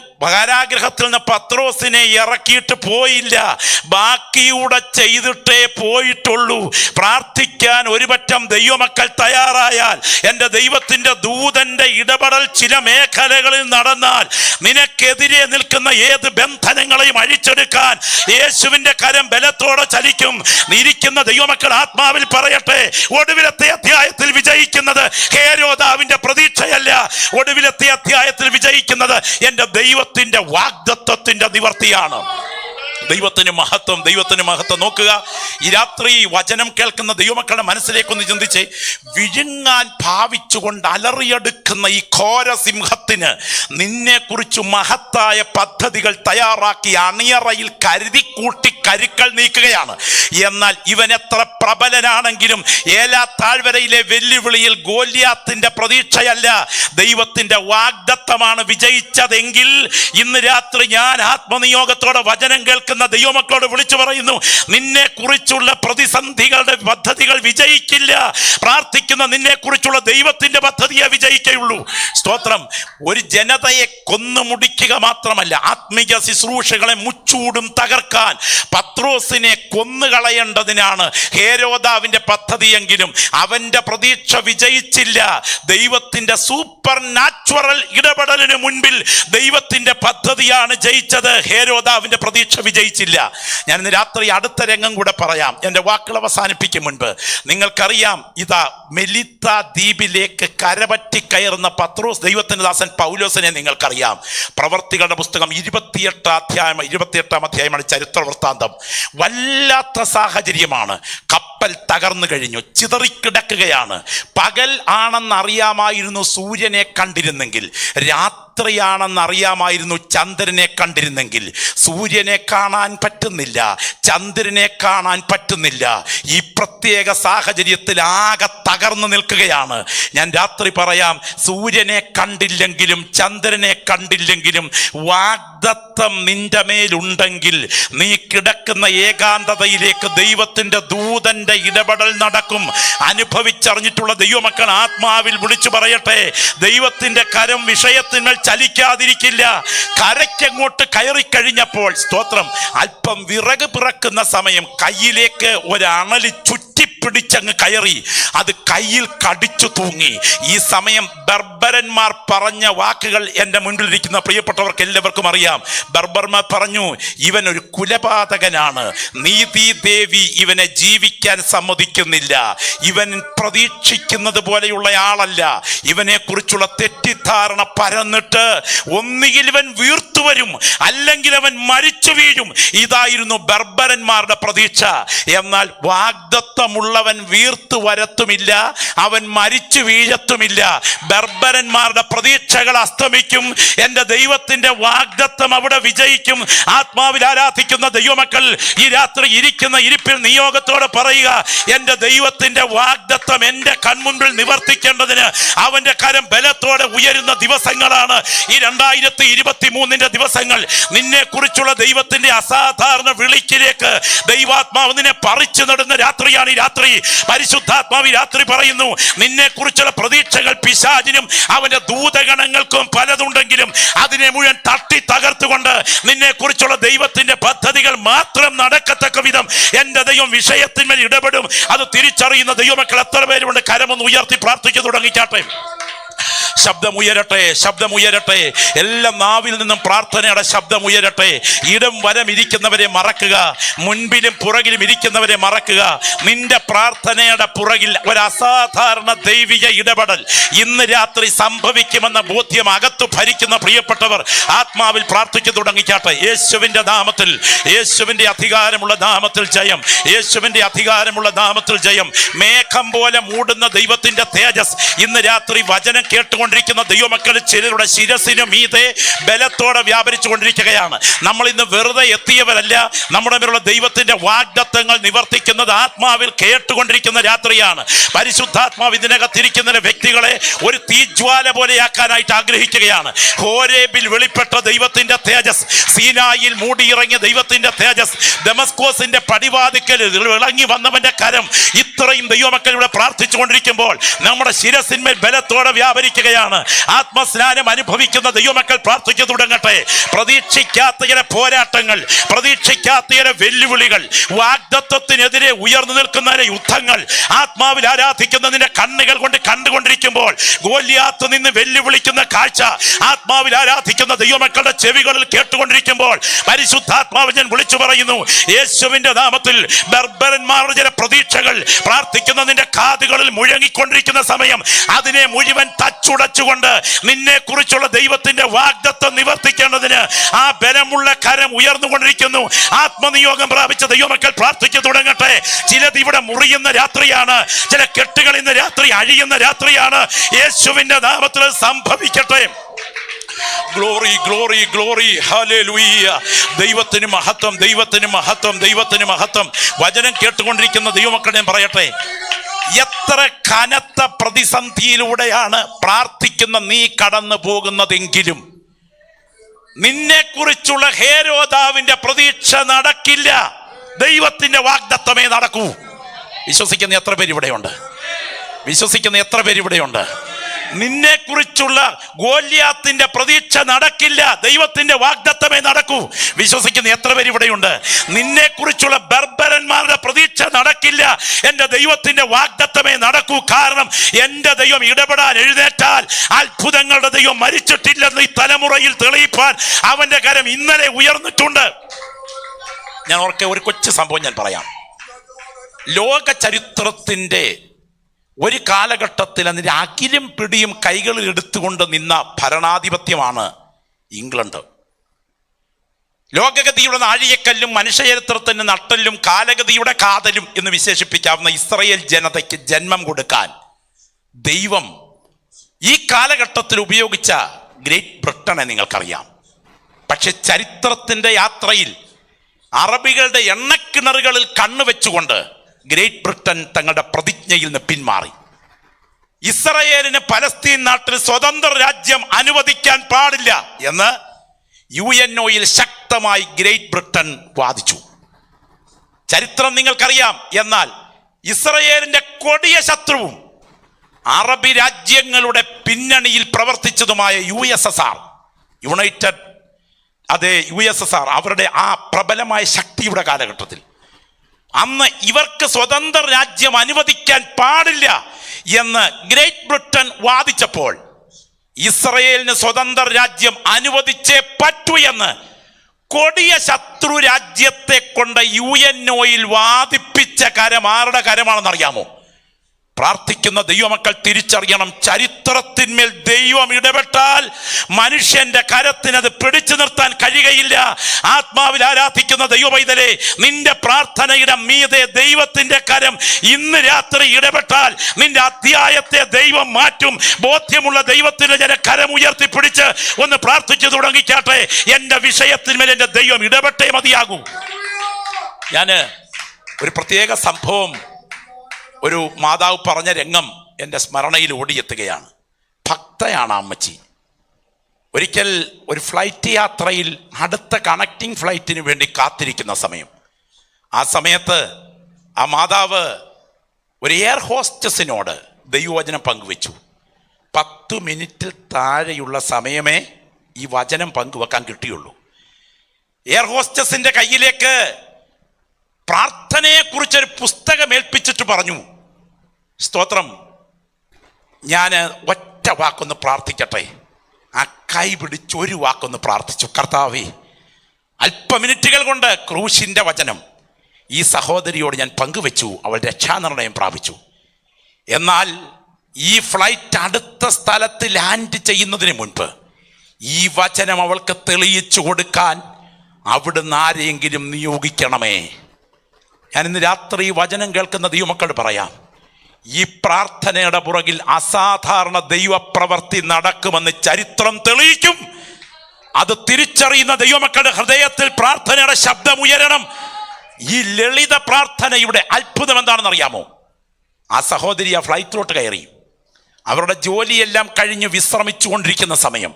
കാരാഗ്രഹത്തിൽ നിന്ന് പത്രോസിനെ ഇറക്കിയിട്ട് പോയില്ല, ബാക്കിയൂടെ ചെയ്തിട്ടേ പോയിട്ടുള്ളൂ. പ്രാർത്ഥിക്കാൻ ഒരുപറ്റം ദൈവമക്കൾ തയ്യാറായാൽ, എൻ്റെ ദൈവത്തിന്റെ ദൂതന്റെ ഇടപെടൽ ചില മേഖലകളിൽ നടന്നാൽ, നിനക്കെതിരെ നിൽക്കുന്ന ഏത് ബന്ധനങ്ങളെയും അഴിച്ചെടുക്കാൻ യേശുവിന്റെ കരം ബലത്തോടെ ചലിക്കും. ഇരിക്കുന്ന ദൈവമക്കൾ ആത്മാവിൽ പറയട്ടെ, ഒടുവിലത്തെ അധ്യായത്തിൽ വിജയിക്കുന്നത് ഹേരോദാവിന്റെ പ്രതീക്ഷയല്ല, ഒടുവിലത്തെ അധ്യായത്തിൽ വിജയിക്കുന്നത് എൻ്റെ ദൈവത്തിന്റെ വാഗ്ദത്തത്തിന്റെ നിവർത്തിയാണ്. ദൈവത്തിന് മഹത്വം, ദൈവത്തിന് മഹത്വം. നോക്കുക, ഈ രാത്രി വചനം കേൾക്കുന്ന ദൈവമക്കളുടെ മനസ്സിലേക്കൊന്ന് ചിന്തിച്ച്, വിഴുങ്ങാൻ ഭാവിച്ചുകൊണ്ട് അലറിയെടുക്കുന്ന ഈ ഘോര സിംഹത്തിന് നിന്നെ കുറിച്ച് മഹത്തായ പദ്ധതികൾ തയ്യാറാക്കി അണിയറയിൽ കരുതിക്കൂട്ടി കരുക്കൾ നീക്കുകയാണ്. എന്നാൽ ഇവൻ എത്ര പ്രബലനാണെങ്കിലും ഏലാ താഴ്വരയിലെ വെല്ലുവിളിയിൽ ഗോലിയാത്തിന്റെ പ്രതീക്ഷയല്ല, ദൈവത്തിന്റെ വാഗ്ദത്തമാണ് വിജയിച്ചതെങ്കിൽ ഇന്ന് രാത്രി ഞാൻ ആത്മനിയോഗത്തോടെ വചനം കേൾക്കുന്ന ദൈവമക്കളോട് വിളിച്ചു പറയുന്നു, നിന്നെ കുറിച്ചുള്ള പ്രതിസന്ധികളുടെ പദ്ധതികൾ വിജയിക്കില്ല. പ്രാർത്ഥിക്കുന്ന നിന്നെ കുറിച്ചുള്ള ദൈവത്തിന്റെ പദ്ധതിയെ വിജയിക്കുകയുള്ളൂ. സ്തോത്രം. ഒരു ജനതയെ കൊന്നുമുടിക്കുക മാത്രമല്ല, ആത്മീയ ശുശ്രൂഷകളെ മുച്ചൂടും തകർക്കാൻ പത്രോസിനെ കൊന്നുകളയേണ്ടതിനാണ് ഹേരോദാവിന്റെ പദ്ധതിയെങ്കിലും അവന്റെ പ്രതീക്ഷ വിജയിച്ചില്ല. ദൈവത്തിന്റെ സൂപ്പർ നാച്ചുറൽ ഇടപെടലിന് മുൻപിൽ ദൈവത്തിന്റെ പദ്ധതിയാണ് ജയിച്ചത്. ഹേരോദാവിന്റെ പ്രതീക്ഷ വിജയിച്ചില്ല. ഞാൻ ഇന്ന് രാത്രി അടുത്ത രംഗം കൂടെ പറയാം എൻ്റെ വാക്കുകൾ അവസാനിപ്പിക്കും മുൻപ്. നിങ്ങൾക്കറിയാം, ഇതാ മെലിത്ത ദ്വീപിലേക്ക് കരപറ്റി കയറുന്ന പത്രോസ്, ദൈവത്തിന്റെ ദാസൻ പൗലോസിനെ നിങ്ങൾക്കറിയാം. പ്രവർത്തികളുടെ പുസ്തകം 28ാം അധ്യായമാണ് ചരിത്ര വൃത്താന്തം. വല്ലാത്ത സാഹചര്യമാണ്. കപ്പൽ തകർന്നു കഴിഞ്ഞു, ചിതറിക്കിടക്കുകയാണ്. പകൽ ആണെന്നറിയാമായിരുന്നു സൂര്യനെ കണ്ടിരുന്നെങ്കിൽ, രാത്രിയാണെന്നറിയാമായിരുന്നു ചന്ദ്രനെ കണ്ടിരുന്നെങ്കിൽ. സൂര്യനെ കാണാൻ പറ്റുന്നില്ല, ചന്ദ്രനെ കാണാൻ പറ്റുന്നില്ല. ഈ പ്രത്യേക സാഹചര്യത്തിൽ ആകെ തകർന്നു നിൽക്കുകയാണ്. ഞാൻ രാത്രി പറയാം, സൂര്യനെ കണ്ടില്ലെങ്കിലും ചന്ദ്രനെ കണ്ടില്ലെങ്കിലും വാഗ്ദത്തം നിന്റെ മേലുണ്ടെങ്കിൽ നീ കിടക്കുന്ന ഏകാന്തതയിലേക്ക് ദൈവത്തിന്റെ ദൂതന്റെ ഇടപെടൽ നടക്കും. അനുഭവിച്ചറിഞ്ഞിട്ടുള്ള ദൈവമക്കൾ ആത്മാവിൽ വിളിച്ചു പറയട്ടെ, ദൈവത്തിന്റെ കരം വിഷയത്തിന്മേൽ ചലിക്കാതിരിക്കില്ല. കരയ്ക്കങ്ങോട്ട് കയറിക്കഴിഞ്ഞപ്പോൾ, സ്തോത്രം, അല്പം വിറക് പിറക്കുന്ന സമയം കയ്യിലേക്ക് ഒരണലി ചുറ്റിപ്പിടിച്ചങ്ങ് കയറി, അത് കയ്യിൽ കടിച്ചു തൂങ്ങി. ഈ സമയം ബർബരന്മാർ പറഞ്ഞ വാക്കുകൾ എൻ്റെ മുൻപിലിരിക്കുന്ന പ്രിയപ്പെട്ടവർക്ക് എല്ലാവർക്കും അറിയാം. ബർബർമാർ പറഞ്ഞു, ഇവൻ ഒരു കുലപാതകനാണ്, നീതി ദേവി ഇവനെ ജീവിക്കാൻ സമ്മതിക്കുന്നില്ല, ഇവൻ പ്രതീക്ഷിക്കുന്നത് പോലെയുള്ള ആളല്ല, ഇവനെ കുറിച്ചുള്ള തെറ്റിദ്ധാരണ പരന്നിട്ട് ഒന്നുകിൽ ഇവൻ വീർത്തു വരും, അല്ലെങ്കിൽ അവൻ മരിച്ചു വീഴും. ഇതായിരുന്നു ബർബരന്മാരുടെ പ്രതീക്ഷ. എന്നാൽ വാഗ്ദത്തമുള്ളവൻ വീർത്തു വരത്തുമില്ല, അവൻ മരിച്ചു വീഴത്തുമില്ല. ബർബരന്മാരുടെ പ്രതീക്ഷകൾ അസ്തമിക്കും, എൻ്റെ ദൈവത്തിന്റെ വാഗ്ദത്തം അവിടെ വിജയിക്കും. ആത്മാവിൽ ആരാധിക്കുന്ന ദൈവമക്കൾ ഈ രാത്രി ഇരിക്കുന്ന ഇരിപ്പിൽ നിയോഗത്തോടെ പറയുക, എൻ്റെ ദൈവത്തിന്റെ വാഗ്ദത്തം എൻ്റെ കൺമുൻപിൽ നിവർത്തിക്കേണ്ടതിന് അവന്റെ കരം ബലത്തോടെ ഉയരുന്ന ദിവസങ്ങളാണ് ഈ 2023 ദിവസങ്ങൾ. നിന്നെ കുറിച്ചുള്ള ദൈവത്തിന്റെ അസാധാരണ വിളിക്കിലേക്ക് ദൈവാത്മാവ് നിന്നെ പറിച്ചു നടുന്ന രാത്രിയാണ് ഈ രാത്രി. പരിശുദ്ധാത്മാവ് രാത്രി പറയുന്നു, നിന്നെ കുറിച്ചുള്ള പ്രതീക്ഷകൾ പിശാചിനും അവന്റെ ദൂതഗണങ്ങൾക്കും പലതുണ്ടെങ്കിലും അതിനെ മുഴുവൻ തട്ടി തകർത്തുകൊണ്ട് നിന്നെ കുറിച്ചുള്ള ദൈവത്തിന്റെ പദ്ധതികൾ മാത്രം നടക്കത്തക്ക വിധം എന്റെ ദൈവം വിഷയത്തിന്മേൽ ഇടപെടും. അത് തിരിച്ചറിയുന്ന ദൈവമക്കൾ എത്ര പേരുണ്ട്? കരമൊന്ന് ഉയർത്തി പ്രാർത്ഥിച്ചു തുടങ്ങിക്കാട്ടെ. ശബ്ദമുയരട്ടെ, ശബ്ദമുയരട്ടെ. എല്ലാ നാവിൽ നിന്നും പ്രാർത്ഥനയുടെ ശബ്ദമുയരട്ടെ. ഇടം വലം ഇരിക്കുന്നവരെ മറക്കുക, മുൻപിലും പുറകിലും ഇരിക്കുന്നവരെ മറക്കുക. നിന്റെ പ്രാർത്ഥനയുടെ പുറകിൽ ഒരു അസാധാരണ ദൈവിക ഇടപെടൽ ഇന്ന് രാത്രി സംഭവിക്കുമെന്ന ബോധ്യം അകത്തു ഭരിക്കുന്ന പ്രിയപ്പെട്ടവർ ആത്മാവിൽ പ്രാർത്ഥിച്ചു തുടങ്ങിക്കാട്ടെ. യേശുവിന്റെ നാമത്തിൽ, യേശുവിന്റെ അധികാരമുള്ള നാമത്തിൽ ജയം, യേശുവിന്റെ അധികാരമുള്ള നാമത്തിൽ ജയം. മേഘം പോലെ മൂടുന്ന ദൈവത്തിന്റെ തേജസ് ഇന്ന് രാത്രി വചനം കേട്ടുകൊണ്ടിരിക്കുന്ന ദൈവമക്കളിൽ ചിലരുടെ ശിരസിനു മീതെ ബലത്തോടെ വ്യാപരിച്ചു കൊണ്ടിരിക്കുകയാണ്. നമ്മൾ ഇന്ന് വെറുതെ എത്തിയവരല്ല, നമ്മുടെ മേലുള്ള ദൈവത്തിന്റെ വാഗ്ദത്തങ്ങൾ നിവർത്തിക്കുന്നത് ആത്മാവിൽ കേട്ടുകൊണ്ടിരിക്കുന്ന രാത്രിയാണ്. പരിശുദ്ധാത്മാവ് ഇതിനകത്തിരിക്കുന്ന വ്യക്തികളെ ഒരു തീജ്വാല പോലെയാക്കാനായിട്ട് ആഗ്രഹിക്കുകയാണ്. ഹോരേബിൽ വെളിപ്പെട്ട ദൈവത്തിന്റെ തേജസ്, സീനായിൽ മൂടിയിറങ്ങിയ ദൈവത്തിന്റെ തേജസ്, ദമസ്കോസിന്റെ പടിവാതിക്കൽ ഇളങ്ങി വന്നവന്റെ കരം, ഇത്രയും ദൈവമക്കൾ ഇവിടെ പ്രാർത്ഥിച്ചു കൊണ്ടിരിക്കുമ്പോൾ നമ്മുടെ ശിരസിന്മേൽ ബലത്തോടെ വ്യാപരിക്കുകയാണ്. ആത്മസ്നാനം അനുഭവിക്കുന്ന ദൈവമക്കൾ പ്രാർത്ഥിച്ചു തുടങ്ങട്ടെ. പ്രതീക്ഷിക്കാത്ത ചില പോരാട്ടങ്ങൾ, പ്രതീക്ഷിക്കാത്ത ചില വെല്ലുവിളികൾ, വാഗ്ദത്തത്തിനെതിരെ ഉയർന്നു നിൽക്കുന്ന യുദ്ധങ്ങൾ ആത്മാവിൽ ആരാധിക്കുന്നതിന്റെ കണ്ണുകൾ കൊണ്ട് കണ്ടുകൊണ്ടിരിക്കുമ്പോൾ ഗോലിയാത്ത് നിന്ന് വെല്ലുവിളിക്കുന്ന കാഴ്ച ആത്മാവിൽ ആരാധിക്കുന്ന ദൈവമക്കളുടെ ചെവികളിൽ കേട്ടുകൊണ്ടിരിക്കുമ്പോൾ പരിശുദ്ധാത്മാവ് ഞാൻ വിളിച്ചു പറയുന്നു, യേശുവിന്റെ നാമത്തിൽ ബർബരന്മാരുടെ ചില പ്രതീക്ഷകൾ പ്രാർത്ഥിക്കുന്നതിന്റെ കാതുകളിൽ മുഴങ്ങിക്കൊണ്ടിരിക്കുന്ന സമയം അതിനെ മുഴുവൻ തച്ചുട കണ്ണടച്ചുകൊണ്ട് നിന്നെ കുറിച്ചുള്ള ദൈവത്തിന്റെ വാഗ്ദത്തം നിവർത്തിക്കേണ്ടതിന് ആ ബലമുള്ള കരം ഉയർന്നുകൊണ്ടിരിക്കുന്നു. ആത്മനിയോഗം പ്രാപിച്ച ദൈവമക്കൾ പ്രാർത്ഥിച്ചു തുടങ്ങട്ടെ. ചിലത് ഇവിടെ മുറിയുന്ന രാത്രിയാണ്, ചില കെട്ടുകൾ ഇന്ന് രാത്രി അഴിയുന്ന രാത്രിയാണ്. യേശുവിന്റെ നാമത്തിൽ സംഭവിക്കട്ടെ. Glory glory glory hallelujah. ദൈവത്തിന് മഹത്വം, ദൈവത്തിന് മഹത്വം, ദൈവത്തിന് മഹത്വം. വചനം കേട്ടുകൊണ്ടിരിക്കുന്ന ദൈവമക്കളെ ഞാൻ പറയട്ടെ, എത്ര കനത്ത പ്രതിസന്ധിയിലൂടെയാണ് പ്രാർത്ഥിക്കുന്ന നീ കടന്നു പോകുന്നതെങ്കിലും നിന്നെ കുറിച്ചുള്ള ഹേരോദാവിന്റെ പ്രതീക്ഷ നടക്കില്ല. ദൈവത്തിന്റെ വാഗ്ദത്തമേ നടക്കൂ. വിശ്വസിക്കുന്ന എത്ര പേര് ഇവിടെയുണ്ട്? വിശ്വസിക്കുന്ന എത്ര പേര് ഇവിടെയുണ്ട്? നിന്നെ കുറിച്ചുള്ള ഗോല്യാത്തിന്റെ പ്രതീക്ഷ നടക്കില്ല. ദൈവത്തിന്റെ വാഗ്ദത്തമേ നടക്കൂ. വിശ്വസിക്കുന്ന എത്ര പേര് ഇവിടെയുണ്ട്? നിന്നെ കുറിച്ചുള്ള ബർബരന്മാരുടെ പ്രതീക്ഷ നടക്കില്ല. എന്റെ ദൈവത്തിന്റെ വാഗ്ദത്തമേ നടക്കൂ. കാരണം എന്റെ ദൈവം ഇടപെടാൻ എഴുന്നേറ്റാൽ അത്ഭുതങ്ങളുടെ ദൈവം മരിച്ചിട്ടില്ലെന്ന് ഈ തലമുറയിൽ തെളിയിപ്പാൻ അവന്റെ കരം ഇന്നലെ ഉയർന്നിട്ടുണ്ട്. ഞാൻ ഓർക്കെ ഒരു കൊച്ചു സംഭവം ഞാൻ പറയാം. ലോക ചരിത്രത്തിന്റെ ഒരു കാലഘട്ടത്തിൽ അതിൻ്റെ അകിലും പിടിയും കൈകളിൽ എടുത്തുകൊണ്ട് നിന്ന ഭരണാധിപത്യമാണ് ഇംഗ്ലണ്ട്. ലോകഗതിയുടെ നാഴികക്കല്ലും മനുഷ്യചരിത്രത്തിന് നട്ടലും കാലഗതിയുടെ കാതലും എന്ന് വിശേഷിപ്പിക്കാവുന്ന ഇസ്രായേൽ ജനതയ്ക്ക് ജന്മം കൊടുക്കാൻ ദൈവം ഈ കാലഘട്ടത്തിൽ ഉപയോഗിച്ച ഗ്രേറ്റ് ബ്രിട്ടനെ നിങ്ങൾക്കറിയാം. പക്ഷെ ചരിത്രത്തിൻ്റെ യാത്രയിൽ അറബികളുടെ എണ്ണക്കിണറുകളിൽ കണ്ണുവെച്ചുകൊണ്ട് ഗ്രേറ്റ് ബ്രിട്ടൻ തങ്ങളുടെ പ്രതിജ്ഞയിൽ നിന്ന് പിന്മാറി. ഇസ്രായേലിന് പലസ്തീൻ നാട്ടിൽ സ്വതന്ത്ര രാജ്യം അനുവദിക്കാൻ പാടില്ല എന്ന് UNOയിൽ ശക്തമായി ഗ്രേറ്റ് ബ്രിട്ടൻ വാദിച്ചു. ചരിത്രം നിങ്ങൾക്കറിയാം. എന്നാൽ ഇസ്രായേലിന്റെ കൊടിയ ശത്രുവും അറബി രാജ്യങ്ങളുടെ പിന്നണിയിൽ പ്രവർത്തിച്ചതുമായ USSR, USSR അവരുടെ ആ പ്രബലമായ ശക്തിയുടെ കാലഘട്ടത്തിൽ അന്ന് ഇവർക്ക് സ്വതന്ത്ര രാജ്യം അനുവദിക്കാൻ പാടില്ല എന്ന് ഗ്രേറ്റ് ബ്രിട്ടൻ വാദിച്ചപ്പോൾ ഇസ്രായേലിന് സ്വതന്ത്ര രാജ്യം അനുവദിച്ചേ പറ്റൂ എന്ന് കൊടിയ ശത്രു രാജ്യത്തെ കൊണ്ട് UNOയിൽ വാദിപ്പിച്ച കരം ആരുടെ കരമാണെന്നറിയാമോ? പ്രാർത്ഥിക്കുന്ന ദൈവമക്കൾ തിരിച്ചറിയണം, ചരിത്രത്തിന്മേൽ ദൈവം ഇടപെട്ടാൽ മനുഷ്യന്റെ കരത്തിനത് പിടിച്ചു നിർത്താൻ കഴിയുകയില്ല. ആത്മാവിൽ ആരാധിക്കുന്ന ദൈവപൈതലേ, നിന്റെ പ്രാർത്ഥനയുടെ മീതെ ദൈവത്തിന്റെ കരം ഇന്ന് രാത്രി ഇടപെട്ടാൽ നിന്റെ അധ്യായത്തെ ദൈവം മാറ്റും. ബോധ്യമുള്ള ദൈവത്തിന്റെ ജന കരം ഉയർത്തിപ്പിടിച്ച് ഒന്ന് പ്രാർത്ഥിച്ചു തുടങ്ങിക്കാട്ടെ. എന്റെ വിഷയത്തിന്മേൽ എന്റെ ദൈവം ഇടപെട്ടേ മതിയാകൂ. ഞാന് ഒരു പ്രത്യേക സംഭവം, ഒരു മാതാവ് പറഞ്ഞ രംഗം എൻ്റെ സ്മരണയിൽ ഓടിയെത്തുകയാണ്. ഭക്തയാണ് അമ്മച്ചി. ഒരിക്കൽ ഒരു ഫ്ലൈറ്റ് യാത്രയിൽ അടുത്ത കണക്റ്റിംഗ് ഫ്ലൈറ്റിന് വേണ്ടി കാത്തിരിക്കുന്ന സമയം, ആ സമയത്ത് ആ മാതാവ് ഒരു എയർ ഹോസ്റ്റസിനോട് ദൈവവചനം പങ്കുവെച്ചു. 10 മിനിറ്റിൽ താഴെയുള്ള സമയമേ ഈ വചനം പങ്കുവെക്കാൻ കിട്ടിയുള്ളൂ. എയർ ഹോസ്റ്റസിന്റെ കയ്യിലേക്ക് പ്രാർത്ഥനയെക്കുറിച്ചൊരു പുസ്തകം ഏൽപ്പിച്ചിട്ട് പറഞ്ഞു, സ്തോത്രം, ഞാൻ ഒറ്റ വാക്കൊന്ന് പ്രാർത്ഥിക്കട്ടെ. ആ കൈ പിടിച്ചൊരു വാക്കൊന്ന് പ്രാർത്ഥിച്ചു. കർത്താവേ, അല്പമിനിറ്റുകൾ കൊണ്ട് ക്രൂശിന്റെ വചനം ഈ സഹോദരിയോട് ഞാൻ പങ്കുവെച്ചു. അവൾ രക്ഷാനിർണയം പ്രാപിച്ചു. എന്നാൽ ഈ ഫ്ലൈറ്റ് അടുത്ത സ്ഥലത്ത് ലാൻഡ് ചെയ്യുന്നതിന് മുൻപ് ഈ വചനം അവൾക്ക് തെളിയിച്ചു കൊടുക്കാൻ അവിടുന്ന് ആരെയെങ്കിലും നിയോഗിക്കണമേ. ഞാൻ ഇന്ന് രാത്രി വചനം കേൾക്കുന്ന ദൈവമക്കളോട് പറയാം, ഈ പ്രാർത്ഥനയുടെ പുറകിൽ അസാധാരണ ദൈവപ്രവൃത്തി നടക്കുമെന്ന് ചരിത്രം തെളിയിക്കും. അത് തിരിച്ചറിയുന്ന ദൈവമക്കളുടെ ഹൃദയത്തിൽ പ്രാർത്ഥനയുടെ ശബ്ദം ഉയരണം. ഈ ലളിത പ്രാർത്ഥനയുടെ അത്ഭുതം എന്താണെന്ന് അറിയാമോ? ആ സഹോദരി ആ ഫ്ലൈറ്റിലോട്ട് കയറി. അവരുടെ ജോലിയെല്ലാം കഴിഞ്ഞ് വിശ്രമിച്ചു കൊണ്ടിരിക്കുന്ന സമയം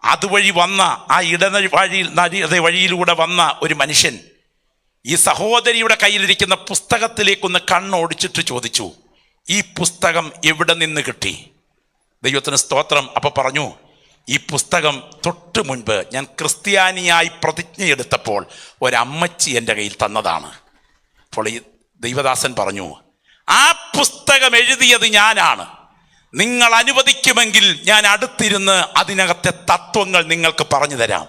അതുവഴി വന്ന ആ വഴിയിലൂടെ വന്ന ഒരു മനുഷ്യൻ ഈ സഹോദരിയുടെ കയ്യിലിരിക്കുന്ന പുസ്തകത്തിലേക്കൊന്ന് കണ്ണോടിച്ചിട്ട് ചോദിച്ചു, ഈ പുസ്തകം എവിടെ നിന്ന് കിട്ടി? ദൈവത്തിന് സ്തോത്രം. അപ്പോൾ പറഞ്ഞു, ഈ പുസ്തകം തൊട്ട് മുൻപ് ഞാൻ ക്രിസ്ത്യാനിയായി പ്രതിജ്ഞയെടുത്തപ്പോൾ ഒരമ്മച്ചി എൻ്റെ കയ്യിൽ തന്നതാണ്. അപ്പോൾ ഈ ദൈവദാസൻ പറഞ്ഞു, ആ പുസ്തകം എഴുതിയത് ഞാനാണ്. നിങ്ങൾ അനുവദിക്കുമെങ്കിൽ ഞാൻ അടുത്തിരുന്ന് അതിനകത്തെ തത്വങ്ങൾ നിങ്ങൾക്ക് പറഞ്ഞു തരാം.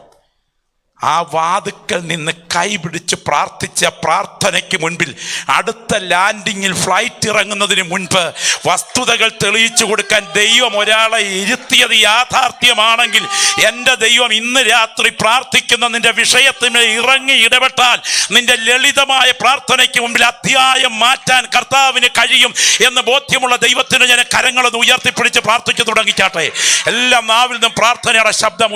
ആ വാതുക്കൽ നിന്ന് കൈപിടിച്ച് പ്രാർത്ഥിച്ച പ്രാർത്ഥനയ്ക്ക് മുൻപിൽ അടുത്ത ലാൻഡിങ്ങിൽ ഫ്ലൈറ്റ് ഇറങ്ങുന്നതിന് മുൻപ് വസ്തുതകൾ തെളിയിച്ചു കൊടുക്കാൻ ദൈവം ഒരാളെ ഇരുത്തിയത് യാഥാർത്ഥ്യമാണെങ്കിൽ എൻ്റെ ദൈവം ഇന്ന് രാത്രി പ്രാർത്ഥിക്കുന്ന നിന്റെ വിഷയത്തിന് ഇറങ്ങി ഇടപെട്ടാൽ നിന്റെ ലളിതമായ പ്രാർത്ഥനയ്ക്ക് മുമ്പിൽ അധ്യായം മാറ്റാൻ കർത്താവിന് കഴിയും എന്ന് ബോധ്യമുള്ള ദൈവത്തിന് ഞാൻ കരങ്ങളൊന്ന് ഉയർത്തിപ്പിടിച്ച് പ്രാർത്ഥിച്ചു തുടങ്ങിച്ചാട്ടെ. എല്ലാ നാവിൽ നിന്നും പ്രാർത്ഥനയുടെ ശബ്ദം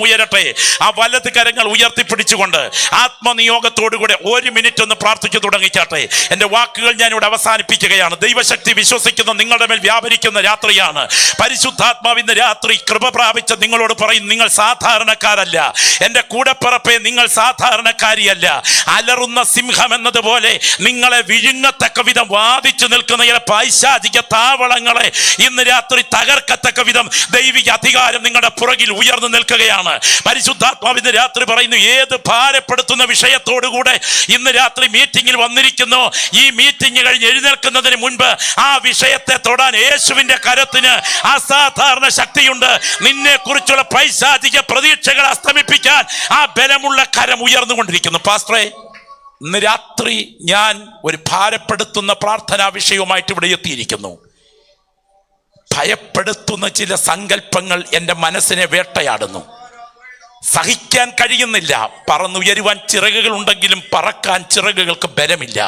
ഉയരട്ടെ. ആ വലത് കരങ്ങൾ ഉയർത്തിപ്പിടിച്ചുകൊണ്ട് ആത്മനിയോഗത്തോടുകൂടെ 1 മിനിറ്റ് ഒന്ന് പ്രാർത്ഥിച്ചു തുടങ്ങിച്ചാട്ടെ. എൻ്റെ വാക്കുകൾ ഞാനിവിടെ അവസാനിപ്പിക്കുകയാണ്. ദൈവശക്തി വിശ്വസിക്കുന്ന നിങ്ങളുടെ മേൽ വ്യാപരിക്കുന്ന രാത്രിയാണ്. പരിശുദ്ധാത്മാവ് ഇന്ന് രാത്രി കൃപ പ്രാപിച്ച നിങ്ങളോട് പറയും, നിങ്ങൾ സാധാരണക്കാരല്ല. എൻ്റെ കൂടെപ്പിറപ്പേ, നിങ്ങൾ സാധാരണക്കാരിയല്ല. അലറുന്ന സിംഹം എന്നതുപോലെ നിങ്ങളെ വിഴുങ്ങത്തക്ക വിധം വാദിച്ചു നിൽക്കുന്ന ചില പൈശാചിക താവളങ്ങളെ ഇന്ന് രാത്രി തകർക്കത്തക്ക വിധം ദൈവിക അധികാരം നിങ്ങളുടെ പുറകിൽ ഉയർന്നു നിൽക്കുകയാണ്. പരിശുദ്ധാത്മാവ് ഇന്ന് രാത്രി പറയുന്നു, ഏത് ഭാരപ്പെടുത്തുന്ന വിഷയത്തോടുകൂടെ ഇന്ന് രാത്രി മീറ്റിംഗിൽ വന്നിരിക്കുന്നു, ഈ മീറ്റിംഗ് കഴിഞ്ഞ് എഴുന്നേൽക്കുന്നതിന് മുൻപ് ആ വിഷയത്തെ തൊടാൻ യേശുവിന്റെ കരത്തിന് അസാധാരണ ശക്തിയുണ്ട്. നിന്നെ കുറിച്ചുള്ള പൈശാചിക പ്രതീക്ഷകൾ അസ്തമിപ്പിക്കാൻ ആ ബലമുള്ള കരം ഉയർന്നുകൊണ്ടിരിക്കുന്നു. പാസ്റ്ററെ, ഇന്ന് രാത്രി ഞാൻ ഒരു ഭാരപ്പെടുത്തുന്ന പ്രാർത്ഥനാ വിഷയവുമായിട്ട് ഇവിടെ എത്തിയിരിക്കുന്നു. ഭയപ്പെടുത്തുന്ന ചില സങ്കല്പങ്ങൾ എൻ്റെ മനസ്സിനെ വേട്ടയാടുന്നു. സഹിക്കാൻ കഴിയുന്നില്ല. പറന്നുയരുവാൻ ചിറകുകൾ ഉണ്ടെങ്കിലും പറക്കാൻ ചിറകുകൾക്ക് ബലമില്ല.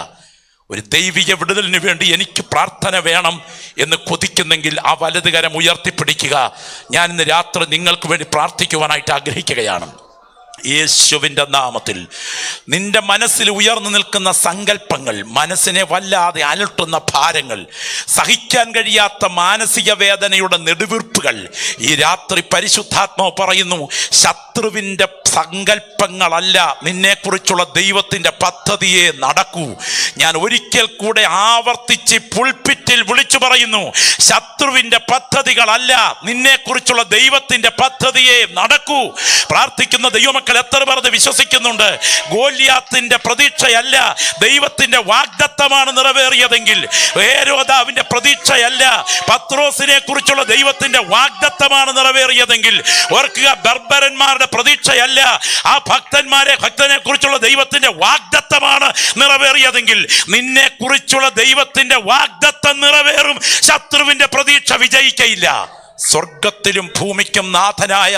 ഒരു ദൈവിക വിടുതലിന് വേണ്ടി എനിക്ക് പ്രാർത്ഥന വേണം എന്ന് കൊതിക്കുന്നെങ്കിൽ ആ വലതുകരം ഉയർത്തിപ്പിടിക്കുക. ഞാൻ ഇന്ന് രാത്രി നിങ്ങൾക്ക് വേണ്ടി പ്രാർത്ഥിക്കുവാനായിട്ട് ആഗ്രഹിക്കുകയാണ്. യേശുവിൻ്റെ നാമത്തിൽ നിന്റെ മനസ്സിൽ ഉയർന്നു നിൽക്കുന്ന സങ്കല്പങ്ങൾ, മനസ്സിനെ വല്ലാതെ അലട്ടുന്ന ഭാരങ്ങൾ, സഹിക്കാൻ കഴിയാത്ത മാനസിക വേദനയുടെ നെടുവീർപ്പുകൾ ഈ രാത്രി പരിശുദ്ധാത്മാവ് പറയുന്നു, ശത്രുവിൻ്റെ സങ്കല്പങ്ങളല്ല നിന്നെക്കുറിച്ചുള്ള ദൈവത്തിൻ്റെ പദ്ധതിയെ നടക്കൂ. ഞാൻ ഒരിക്കൽ കൂടെ ആവർത്തിച്ച് പുൾപിറ്റിൽ വിളിച്ചു പറയുന്നു, ശത്രുവിൻ്റെ പദ്ധതികളല്ല നിന്നെക്കുറിച്ചുള്ള ദൈവത്തിൻ്റെ പദ്ധതിയെ നടക്കൂ. പ്രാർത്ഥിക്കുന്ന ദൈവമക്കൾ എത്ര പേർ വിശ്വസിക്കുന്നുണ്ട്? ഗോലിയാത്തിന്റെ പ്രതീക്ഷയല്ല ദൈവത്തിന്റെ വാഗ്ദത്തമാണ് നിറവേറിയതെങ്കിൽ, ഹേരോദാവിന്റെ പ്രതീക്ഷയല്ല പത്രോസിനെ കുറിച്ചുള്ള ദൈവത്തിന്റെ വാഗ്ദത്തമാണ് നിറവേറിയതെങ്കിൽ, ഓർക്കുക, ബർബരന്മാരുടെ പ്രതീക്ഷയല്ല ആ ഭക്തനെ കുറിച്ചുള്ള ദൈവത്തിന്റെ വാഗ്ദത്തമാണ് നിറവേറിയതെങ്കിൽ, നിന്നെ കുറിച്ചുള്ള ദൈവത്തിന്റെ വാഗ്ദത്തം നിറവേറും. ശത്രുവിന്റെ പ്രതീക്ഷ വിജയിക്കയില്ല. സ്വർഗത്തിലും ഭൂമിക്കും നാഥനായ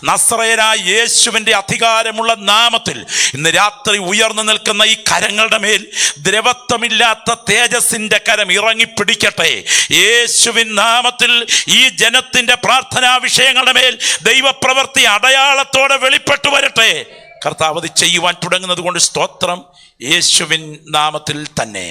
നസ്രയനായ യേശുവിൻ്റെ അധികാരമുള്ള നാമത്തിൽ ഇന്ന് രാത്രി ഉയർന്നു നിൽക്കുന്ന ഈ കരങ്ങളുടെ മേൽ ദ്രവത്വമില്ലാത്ത തേജസ്സിൻ്റെ കരം ഇറങ്ങിപ്പിടിക്കട്ടെ. യേശുവിൻ നാമത്തിൽ ഈ ജനത്തിൻ്റെ പ്രാർത്ഥനാ വിഷയങ്ങളുടെ മേൽ ദൈവപ്രവൃത്തി അടയാളത്തോടെ വെളിപ്പെട്ടു വരട്ടെ. കർത്താവ് അത് ചെയ്യുവാൻ തുടങ്ങുന്നത് കൊണ്ട് സ്തോത്രം. യേശുവിൻ നാമത്തിൽ തന്നെ.